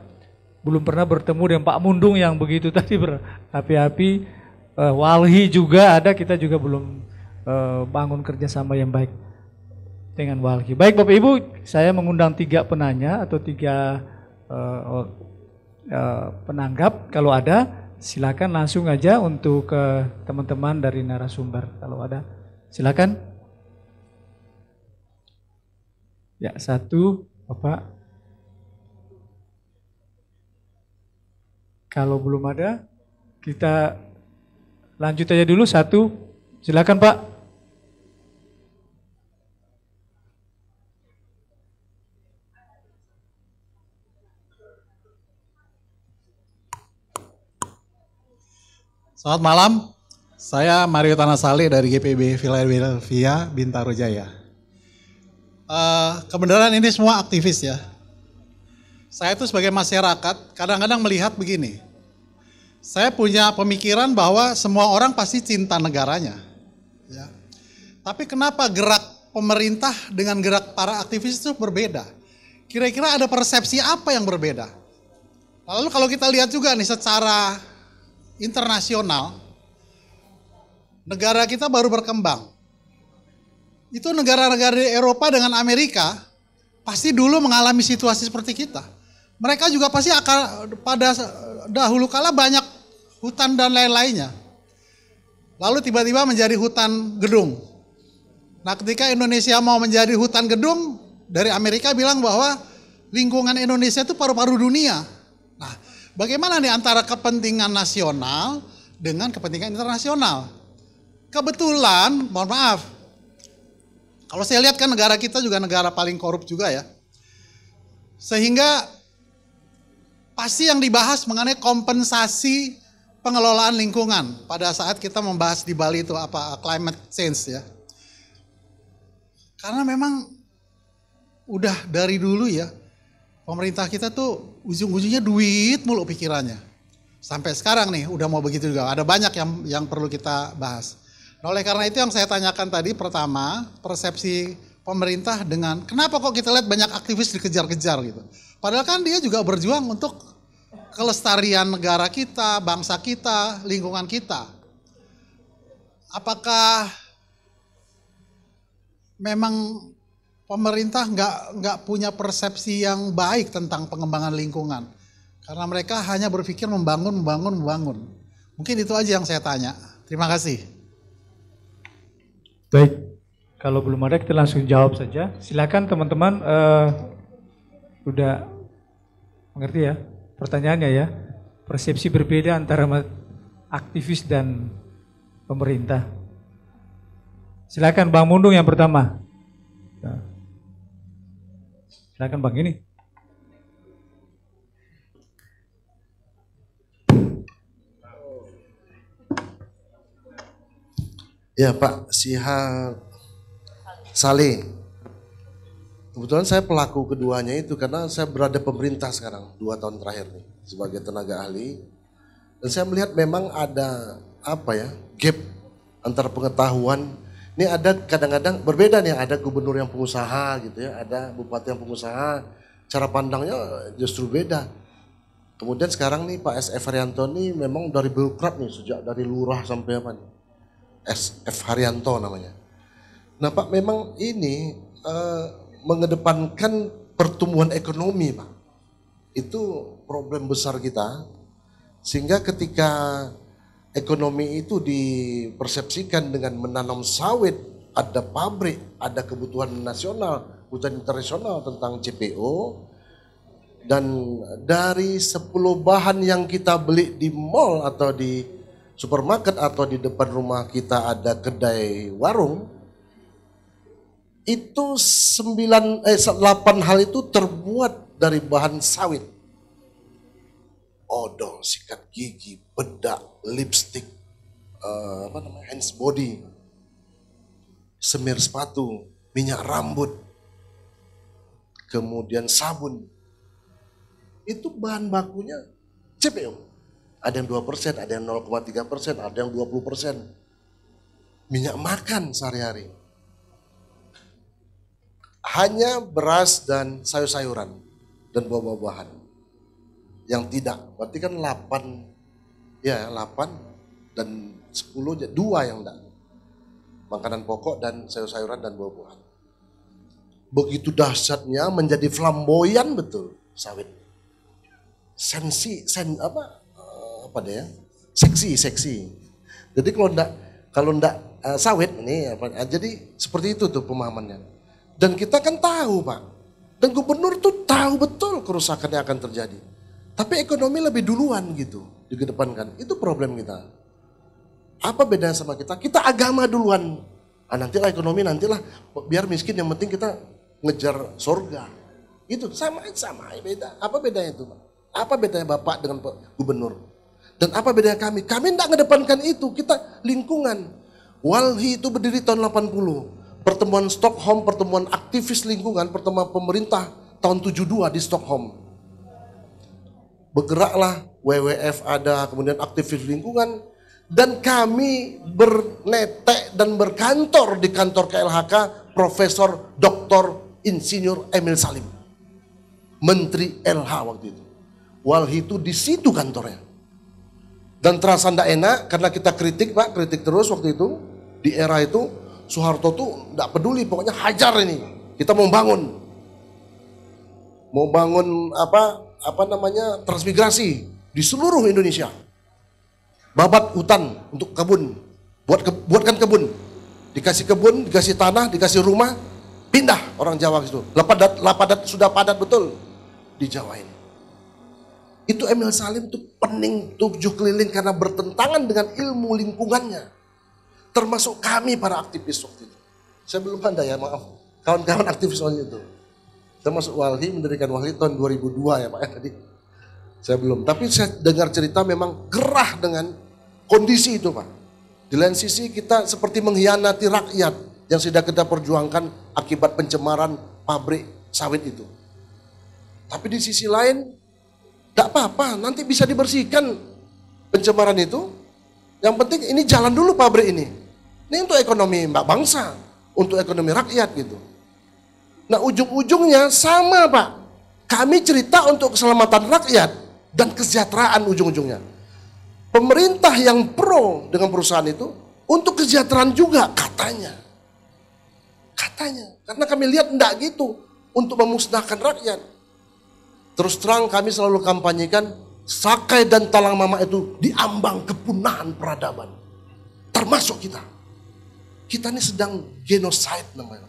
belum pernah bertemu dengan Pak Mundung yang begitu tadi berapi-api, Walhi juga ada, kita juga belum bangun kerjasama yang baik dengan Walhi. Baik Bapak Ibu, saya mengundang 3 penanya atau 3 penanggap, kalau ada silakan langsung aja untuk ke teman-teman dari narasumber kalau ada, silakan. Ya, 1 Bapak. Kalau belum ada kita lanjut aja dulu 1, silakan Pak. Selamat malam, saya Mario Tanasali dari GPB Philadelphia, Bintaro Jaya. Kebenaran ini semua aktivis ya. Saya itu sebagai masyarakat kadang-kadang melihat begini. Saya punya pemikiran bahwa semua orang pasti cinta negaranya. Ya. Tapi kenapa gerak pemerintah dengan gerak para aktivis itu berbeda? Kira-kira ada persepsi apa yang berbeda? Lalu kalau kita lihat juga nih secara internasional, negara kita baru berkembang. Itu negara-negara di Eropa dengan Amerika pasti dulu mengalami situasi seperti kita. Mereka juga pasti akan pada dahulu kala banyak hutan dan lain-lainnya. Lalu tiba-tiba menjadi hutan gedung. Nah ketika Indonesia mau menjadi hutan gedung, dari Amerika bilang bahwa lingkungan Indonesia itu paru-paru dunia. Nah, bagaimana nih antara kepentingan nasional dengan kepentingan internasional? Kebetulan, mohon maaf, kalau saya lihat kan negara kita juga negara paling korup juga ya. Sehingga pasti yang dibahas mengenai kompensasi pengelolaan lingkungan pada saat kita membahas di Bali itu apa climate change ya. Karena memang udah dari dulu ya, pemerintah kita tuh ujung-ujungnya duit mulu pikirannya. Sampai sekarang nih udah mau begitu juga. Ada banyak yang perlu kita bahas. Nah, oleh karena itu yang saya tanyakan tadi, pertama persepsi pemerintah dengan kenapa kok kita lihat banyak aktivis dikejar-kejar gitu. Padahal kan dia juga berjuang untuk kelestarian negara kita, bangsa kita, lingkungan kita. Apakah memang pemerintah nggak punya persepsi yang baik tentang pengembangan lingkungan? Karena mereka hanya berpikir membangun. Mungkin itu aja yang saya tanya. Terima kasih. Baik, kalau belum ada kita langsung jawab saja. Silakan teman-teman, udah mengerti ya pertanyaannya ya. Persepsi berbeda antara aktivis dan pemerintah. Silakan Bang Mundung yang pertama. Silakan Bang ini. Ya Pak Sihar Saleh. Kebetulan saya pelaku keduanya itu karena saya berada pemerintah sekarang 2 tahun terakhir nih sebagai tenaga ahli. Dan saya melihat memang ada gap antara pengetahuan. Ini ada kadang-kadang berbeda nih, ada gubernur yang pengusaha gitu ya, ada bupati yang pengusaha, cara pandangnya justru beda. Kemudian sekarang nih Pak SF Haryanto nih memang dari birokrat nih, sejak dari lurah sampai apa nih, SF Haryanto namanya. Nah Pak memang ini mengedepankan pertumbuhan ekonomi Pak. Itu problem besar kita, sehingga ketika ekonomi itu dipersepsikan dengan menanam sawit, ada pabrik, ada kebutuhan nasional, kebutuhan internasional tentang CPO, dan dari 10 bahan yang kita beli di mall atau di supermarket atau di depan rumah kita ada kedai warung, itu 8 hal itu terbuat dari bahan sawit. Odol, sikat gigi, bedak, lipstick, hands body, semir sepatu, minyak rambut, kemudian sabun. Itu bahan bakunya CPO. Ada yang 2%, ada yang 0,3%, ada yang 20%. Minyak makan sehari-hari. Hanya beras dan sayur-sayuran dan buah-buahan. Yang tidak, berarti kan 8 dan 10, 2 yang enggak. Makanan pokok dan sayur-sayuran dan buah-buahan. Begitu dahsyatnya menjadi flamboyan betul sawit. Seksi. Jadi kalau enggak sawit ini jadi seperti itu tuh pemahamannya. Dan kita kan tahu Pak, dan gubernur tuh tahu betul kerusakan yang akan terjadi. Tapi ekonomi lebih duluan gitu dikedepankan. Itu problem kita. Apa bedanya sama kita? Kita agama duluan. Nantilah ekonomi, nantilah biar miskin, yang penting kita ngejar surga. Itu sama beda. Apa bedanya itu Pak? Apa bedanya Bapak dengan gubernur? Dan apa bedanya kami? Kami tidak mengedepankan itu, kita lingkungan. Walhi itu berdiri tahun 80. Pertemuan Stockholm, pertemuan aktivis lingkungan, pertemuan pemerintah tahun 72 di Stockholm. Bergeraklah, WWF ada, kemudian aktivis lingkungan. Dan kami bernetek dan berkantor di kantor KLHK Profesor Dr. Insinyur Emil Salim. Menteri LH waktu itu. Walhi itu di situ kantornya. Dan terasa tidak enak karena kita kritik Pak, kritik terus waktu itu. Di era itu Soeharto tuh tidak peduli, pokoknya hajar ini. Kita mau bangun. Mau bangun transmigrasi di seluruh Indonesia. Babat hutan untuk kebun. Buatkan kebun. Dikasih kebun, dikasih tanah, dikasih rumah, pindah orang Jawa itu. Lapadat sudah padat betul di Jawa ini. Itu Emil Salim tuh pening 7 keliling karena bertentangan dengan ilmu lingkungannya. Termasuk kami para aktivis waktu itu. Saya belum ada ya, maaf. Kawan-kawan aktivis waktu itu. Termasuk Walhi, mendirikan Walhi tahun 2002 ya Pak ya tadi. Saya belum. Tapi saya dengar cerita memang gerah dengan kondisi itu Pak. Di lain sisi kita seperti mengkhianati rakyat yang sudah kita perjuangkan akibat pencemaran pabrik sawit itu. Tapi di sisi lain, tidak apa-apa, nanti bisa dibersihkan pencemaran itu. Yang penting ini jalan dulu pabrik ini. Ini untuk ekonomi bangsa, untuk ekonomi rakyat gitu. Nah ujung-ujungnya sama Pak. Kami cerita untuk keselamatan rakyat dan kesejahteraan ujung-ujungnya. Pemerintah yang pro dengan perusahaan itu untuk kesejahteraan juga katanya. Karena kami lihat enggak gitu untuk memusnahkan rakyat. Terus terang kami selalu kampanyekan Sakai dan Talang Mama itu diambang kepunahan peradaban. Termasuk kita. Kita ini sedang genocide namanya.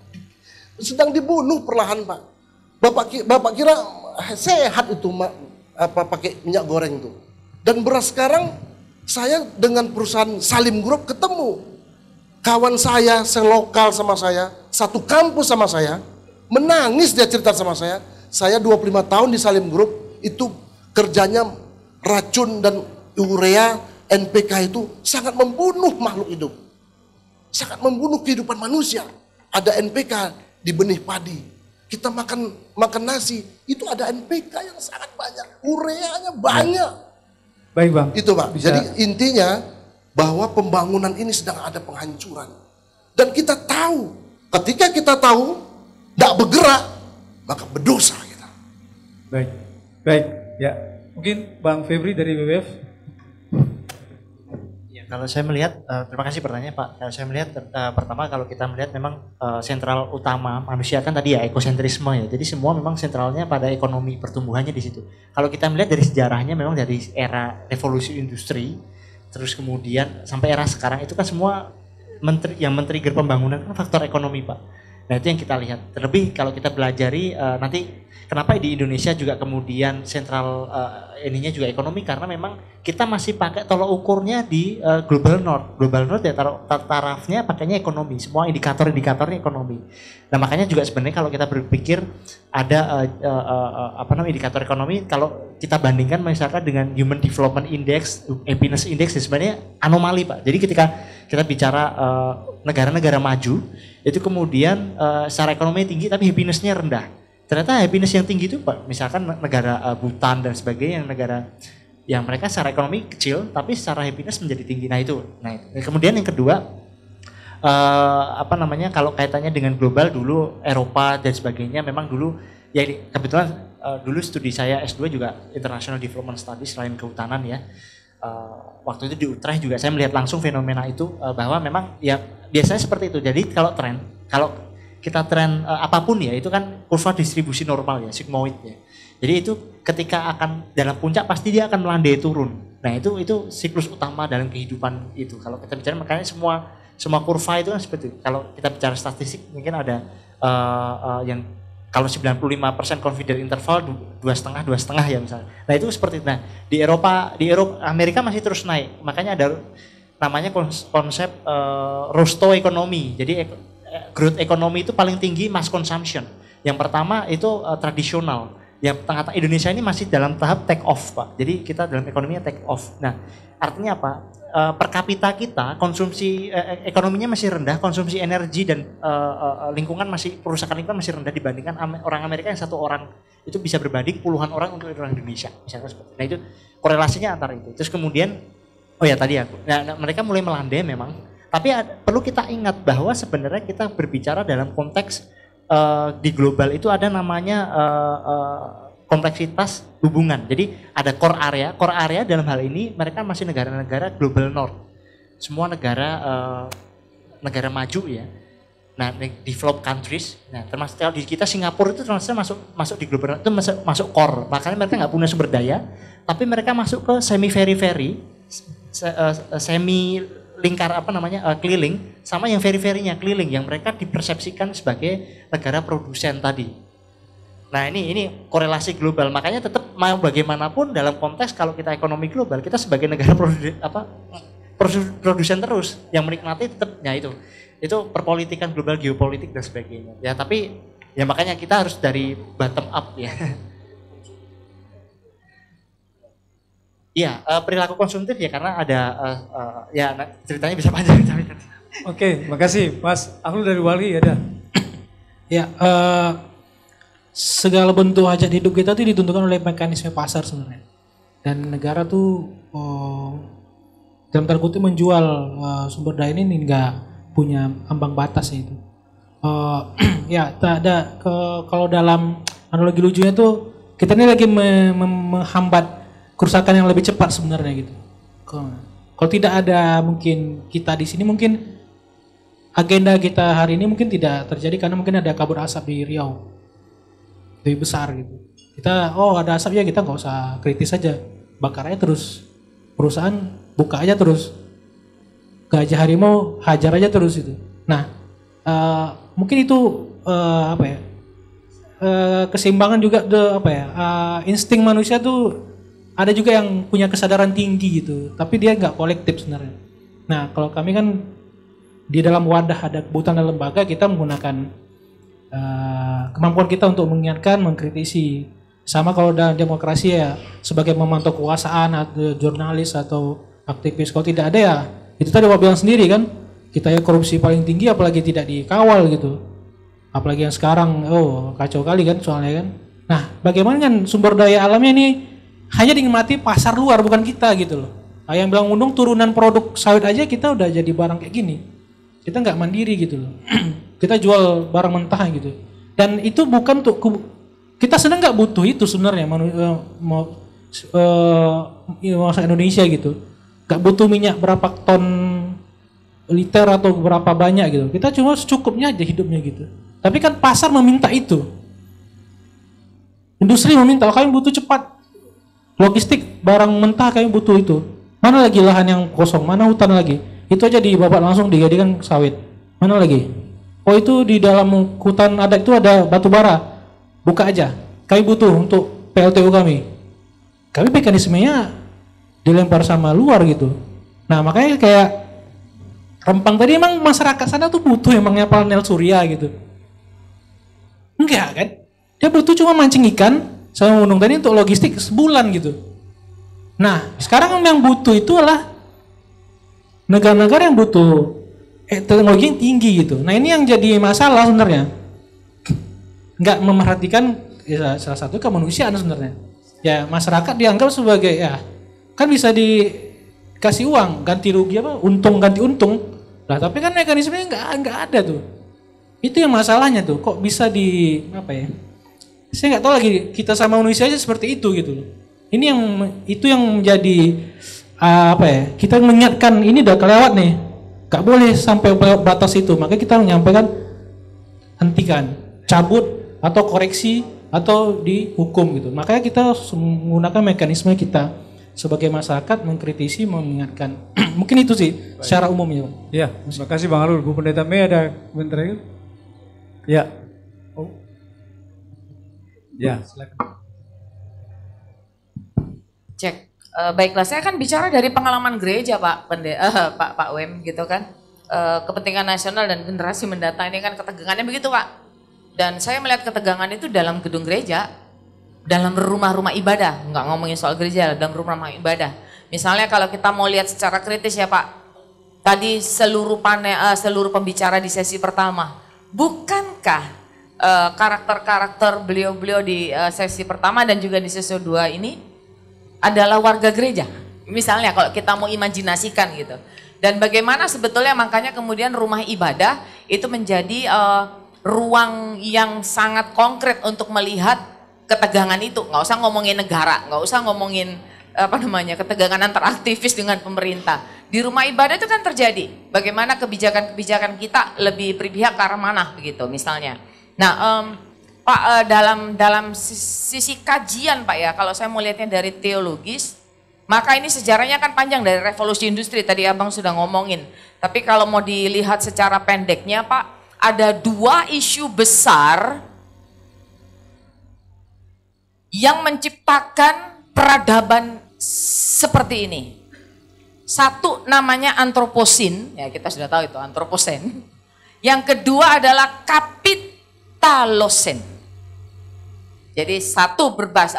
Sedang dibunuh perlahan Pak. Bapak kira sehat itu pakai minyak goreng itu. Dan beras sekarang saya dengan perusahaan Salim Group ketemu. Kawan saya selokal sama saya, satu kampus sama saya, menangis dia cerita sama saya 25 tahun di Salim Group, itu kerjanya racun dan urea, NPK itu sangat membunuh makhluk hidup. Sangat membunuh kehidupan manusia. Ada NPK di benih padi. Kita makan nasi, itu ada NPK yang sangat banyak, ureanya banyak. Baik Bang. Itu Pak. Jadi intinya bahwa pembangunan ini sedang ada penghancuran. Dan kita tahu, ketika kita tahu tidak bergerak, maka berdosa kita. Baik. Ya, mungkin Bang Febri dari WWF. Ya, kalau saya melihat, terima kasih pertanyaannya Pak. Kalau saya melihat, pertama kalau kita melihat memang sentral utama manusia kan tadi ya ekosentrisme ya. Jadi semua memang sentralnya pada ekonomi, pertumbuhannya di situ. Kalau kita melihat dari sejarahnya memang dari era revolusi industri, terus kemudian sampai era sekarang itu kan semua yang men-trigger pembangunan kan faktor ekonomi Pak. Nah itu yang kita lihat. Terlebih kalau kita belajari nanti kenapa di Indonesia juga kemudian sentral ininya juga ekonomi, karena memang kita masih pakai tolok ukurnya di Global North. Global North ya tarafnya pakainya ekonomi, semua indikator-indikatornya ekonomi. Nah makanya juga sebenarnya kalau kita berpikir ada indikator ekonomi, kalau kita bandingkan misalkan dengan Human Development Index, Happiness Index, sebenarnya anomali Pak. Jadi ketika kita bicara negara-negara maju, itu kemudian secara ekonomi tinggi tapi happiness-nya rendah. Ternyata happiness yang tinggi itu Pak, misalkan negara Bhutan dan sebagainya, yang negara yang mereka secara ekonomi kecil tapi secara happiness menjadi tinggi. Nah itu. Kemudian yang kedua, kalau kaitannya dengan global, dulu Eropa dan sebagainya memang dulu ya kebetulan dulu studi saya S2 juga International Development Studies selain kehutanan ya. Waktu itu di Utrecht juga saya melihat langsung fenomena itu, bahwa memang ya biasanya seperti itu. Jadi kalau kita tren apapun ya itu kan kurva distribusi normal ya, sigmoid ya. Jadi itu ketika akan dalam puncak pasti dia akan melandai turun. Nah itu siklus utama dalam kehidupan itu. Kalau kita bicara makanya semua kurva itu kan seperti itu. Kalau kita bicara statistik mungkin ada yang kalau 95% confident interval 2,5 ya misalnya. Nah itu seperti itu. Nah di Eropa Amerika masih terus naik. Makanya ada namanya konsep Rostow economy. Jadi growth economy itu paling tinggi mass consumption. Yang pertama itu tradisional. Yang tengah Indonesia ini masih dalam tahap take off Pak. Jadi kita dalam ekonominya take off. Nah artinya apa? Per kapita kita konsumsi ekonominya masih rendah, konsumsi energi dan perusahaan lingkungan masih rendah dibandingkan orang Amerika yang satu orang itu bisa berbanding puluhan orang untuk orang Indonesia misalnya seperti itu. Nah itu korelasinya antara itu. Terus kemudian mereka mulai melandai memang, tapi perlu kita ingat bahwa sebenarnya kita berbicara dalam konteks di global itu ada namanya kompleksitas hubungan. Jadi ada core area dalam hal ini mereka masih negara-negara global north. Semua negara maju ya. Nah, developed countries. Nah, termasuk kalau di kita Singapura itu termasuk masuk di global north, itu masuk core. Makanya mereka nggak punya sumber daya, tapi mereka masuk ke semi periphery, semi lingkar keliling, sama yang periferinya keliling yang mereka dipersepsikan sebagai negara produsen tadi. Nah ini korelasi global, makanya tetap mau bagaimanapun dalam konteks kalau kita ekonomi global, kita sebagai negara produsen terus yang menikmati tetapnya itu perpolitikan global, geopolitik dan sebagainya. Ya tapi ya makanya kita harus dari bottom up ya. Iya, perilaku konsumtif ya karena ada ceritanya bisa panjang. Oke, makasih Mas Ahlul dari Wali ada. Ya, segala bentuk hajat hidup kita tuh ditentukan oleh mekanisme pasar sebenarnya. Dan negara tuh dalam tanda kutip menjual sumber daya ini nggak punya ambang batas itu. Ya tak ada kalau dalam analogi lucunya tuh kita ini lagi menghambat kerusakan yang lebih cepat sebenarnya gitu. Kalau tidak ada mungkin kita di sini mungkin agenda kita hari ini mungkin tidak terjadi karena mungkin ada kabut asap di Riau lebih besar gitu. Kita ada asap ya kita nggak usah kritis aja, bakar aja terus, perusahaan buka aja terus, gajah harimau hajar aja terus itu. Nah mungkin itu keseimbangan juga insting manusia tuh ada juga yang punya kesadaran tinggi gitu, tapi dia nggak kolektif sebenarnya. Nah kalau kami kan di dalam wadah ada kebutuhan dan lembaga, kita menggunakan kemampuan kita untuk mengingatkan, mengkritisi. Sama kalau dalam demokrasi ya sebagai memantau kekuasaan atau jurnalis atau aktivis. Kalau tidak ada ya itu tadi Bapak bilang sendiri kan, kita ya korupsi paling tinggi apalagi tidak dikawal gitu. Apalagi yang sekarang kacau kali kan soalnya kan. Nah bagaimana kan sumber daya alamnya ini hanya dinikmati pasar luar bukan kita gitu loh. Yang bilang undung turunan produk sawit aja kita udah jadi barang kayak gini. Kita nggak mandiri gitu loh. Kita jual barang mentah gitu. Dan itu bukan untuk kita sedang nggak butuh itu sebenarnya masyarakat Indonesia gitu. Nggak butuh minyak berapa ton liter atau berapa banyak gitu. Kita cuma secukupnya aja hidupnya gitu. Tapi kan pasar meminta itu. Industri meminta, kami butuh cepat. Logistik barang mentah kami butuh itu. Mana lagi lahan yang kosong, mana hutan lagi. Itu aja dibabat langsung dijadikan sawit. Mana lagi? Itu di dalam hutan adat itu ada batu bara. Buka aja. Kami butuh untuk PLTU kami. Kami mekanismenya dilempar sama luar gitu. Nah makanya kayak Rempang tadi emang masyarakat sana tuh butuh emangnya panel surya gitu. Enggak kan? Dia butuh cuma mancing ikan sama gunung tadi untuk logistik sebulan gitu. Nah sekarang yang butuh itu adalah negara-negara yang butuh teknologi yang tinggi gitu. Nah ini yang jadi masalah sebenarnya. Nggak memerhatikan salah satu kemanusiaan sebenarnya. Ya masyarakat dianggap sebagai ya kan bisa dikasih uang ganti rugi untung ganti untung. Lah tapi kan mekanismenya nggak ada tuh. Itu yang masalahnya tuh. Kok bisa saya nggak tahu lagi kita sama manusia aja seperti itu gitu loh. Ini yang menjadi kita mengingatkan ini udah kelewat nih. Gak boleh sampai batas itu, makanya kita menyampaikan hentikan, cabut atau koreksi atau dihukum gitu. Makanya kita menggunakan mekanisme kita sebagai masyarakat mengkritisi, mengingatkan. Mungkin itu sih secara umumnya. Ya, terima kasih Bang Arul. Bu Pendeta Mei ada komentar? Ya. Ya, silakan. Cek. Baiklah, saya akan bicara dari pengalaman gereja Pak Wem gitu kan. Kepentingan nasional dan generasi mendatang ini kan ketegangannya begitu Pak. Dan saya melihat ketegangan itu dalam gedung gereja, dalam rumah-rumah ibadah. Enggak ngomongin soal gereja, dalam rumah-rumah ibadah. Misalnya kalau kita mau lihat secara kritis ya Pak. Tadi seluruh pembicara di sesi pertama. Bukankah karakter-karakter beliau-beliau di sesi pertama dan juga di sesi 2 ini adalah warga gereja, misalnya kalau kita mau imajinasikan gitu. Dan bagaimana sebetulnya makanya kemudian rumah ibadah itu menjadi ruang yang sangat konkret untuk melihat ketegangan itu. Nggak usah ngomongin negara, nggak usah ngomongin ketegangan antar aktivis dengan pemerintah. Di rumah ibadah itu kan terjadi. Bagaimana kebijakan-kebijakan kita lebih berpihak ke arah mana begitu misalnya. Nah, Pak, dalam sisi kajian Pak ya, kalau saya mau lihatnya dari teologis, maka ini sejarahnya kan panjang dari revolusi industri, tadi Abang sudah ngomongin. Tapi kalau mau dilihat secara pendeknya Pak, ada 2 isu besar yang menciptakan peradaban seperti ini. Satu namanya antroposin, ya kita sudah tahu itu antroposen. Yang kedua adalah kapitalosen. Jadi satu berbasis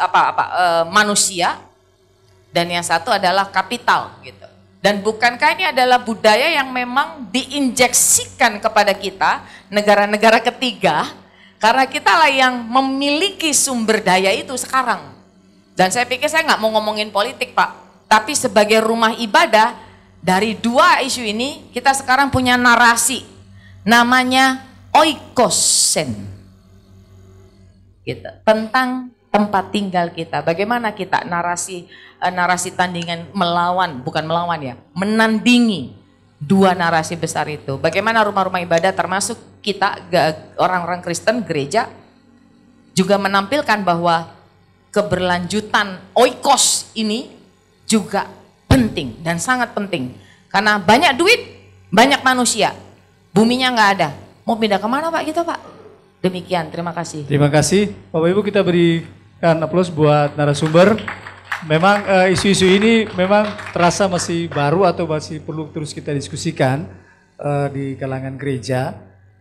manusia dan yang satu adalah kapital gitu. Dan bukankah ini adalah budaya yang memang diinjeksikan kepada kita negara-negara ketiga Karena kita lah yang memiliki sumber daya itu sekarang. Dan saya pikir saya nggak mau ngomongin politik Pak, tapi sebagai rumah ibadah, dari dua isu ini kita sekarang punya narasi, namanya oikosen, gitu, tentang tempat tinggal kita. Bagaimana kita narasi tandingan bukan melawan ya, menandingi dua narasi besar itu. Bagaimana rumah-rumah ibadah termasuk kita orang-orang Kristen gereja juga menampilkan bahwa keberlanjutan oikos ini juga penting dan sangat penting. Karena banyak duit, banyak manusia, buminya nggak ada. Mau pindah kemana Pak kita Pak? Demikian, terima kasih. Terima kasih Bapak Ibu, kita berikan aplaus buat narasumber. Memang isu-isu ini memang terasa masih baru atau masih perlu terus kita diskusikan di kalangan gereja,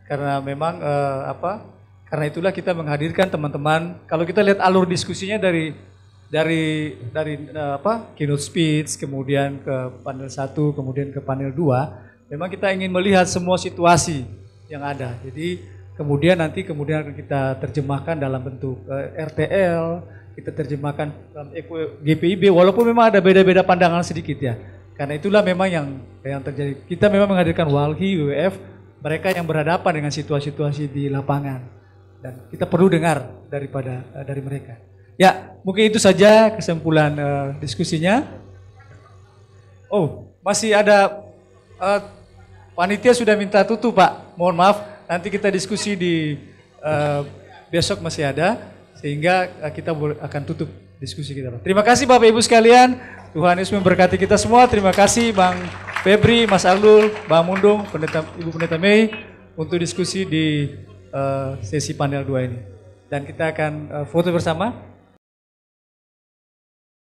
karena memang karena itulah kita menghadirkan teman-teman. Kalau kita lihat alur diskusinya dari keynote speech, kemudian ke panel 1, kemudian ke panel 2, memang kita ingin melihat semua situasi yang ada. Jadi kemudian akan kita terjemahkan dalam bentuk RTL, kita terjemahkan dalam GPIB, walaupun memang ada beda-beda pandangan sedikit ya. Karena itulah memang yang terjadi. Kita memang menghadirkan WALHI, WWF, mereka yang berhadapan dengan situasi-situasi di lapangan. Dan kita perlu dengar dari mereka. Ya, mungkin itu saja kesimpulan diskusinya. Oh, masih ada panitia sudah minta tutup Pak. Mohon maaf, nanti kita diskusi di besok masih ada. Sehingga kita akan tutup diskusi kita. Terima kasih Bapak Ibu sekalian. Tuhan Yesus memberkati kita semua. Terima kasih Bang Febri, Mas Alul, Bang Mundung, Ibu Pendeta Mei untuk diskusi di sesi panel 2 ini. Dan kita akan foto bersama.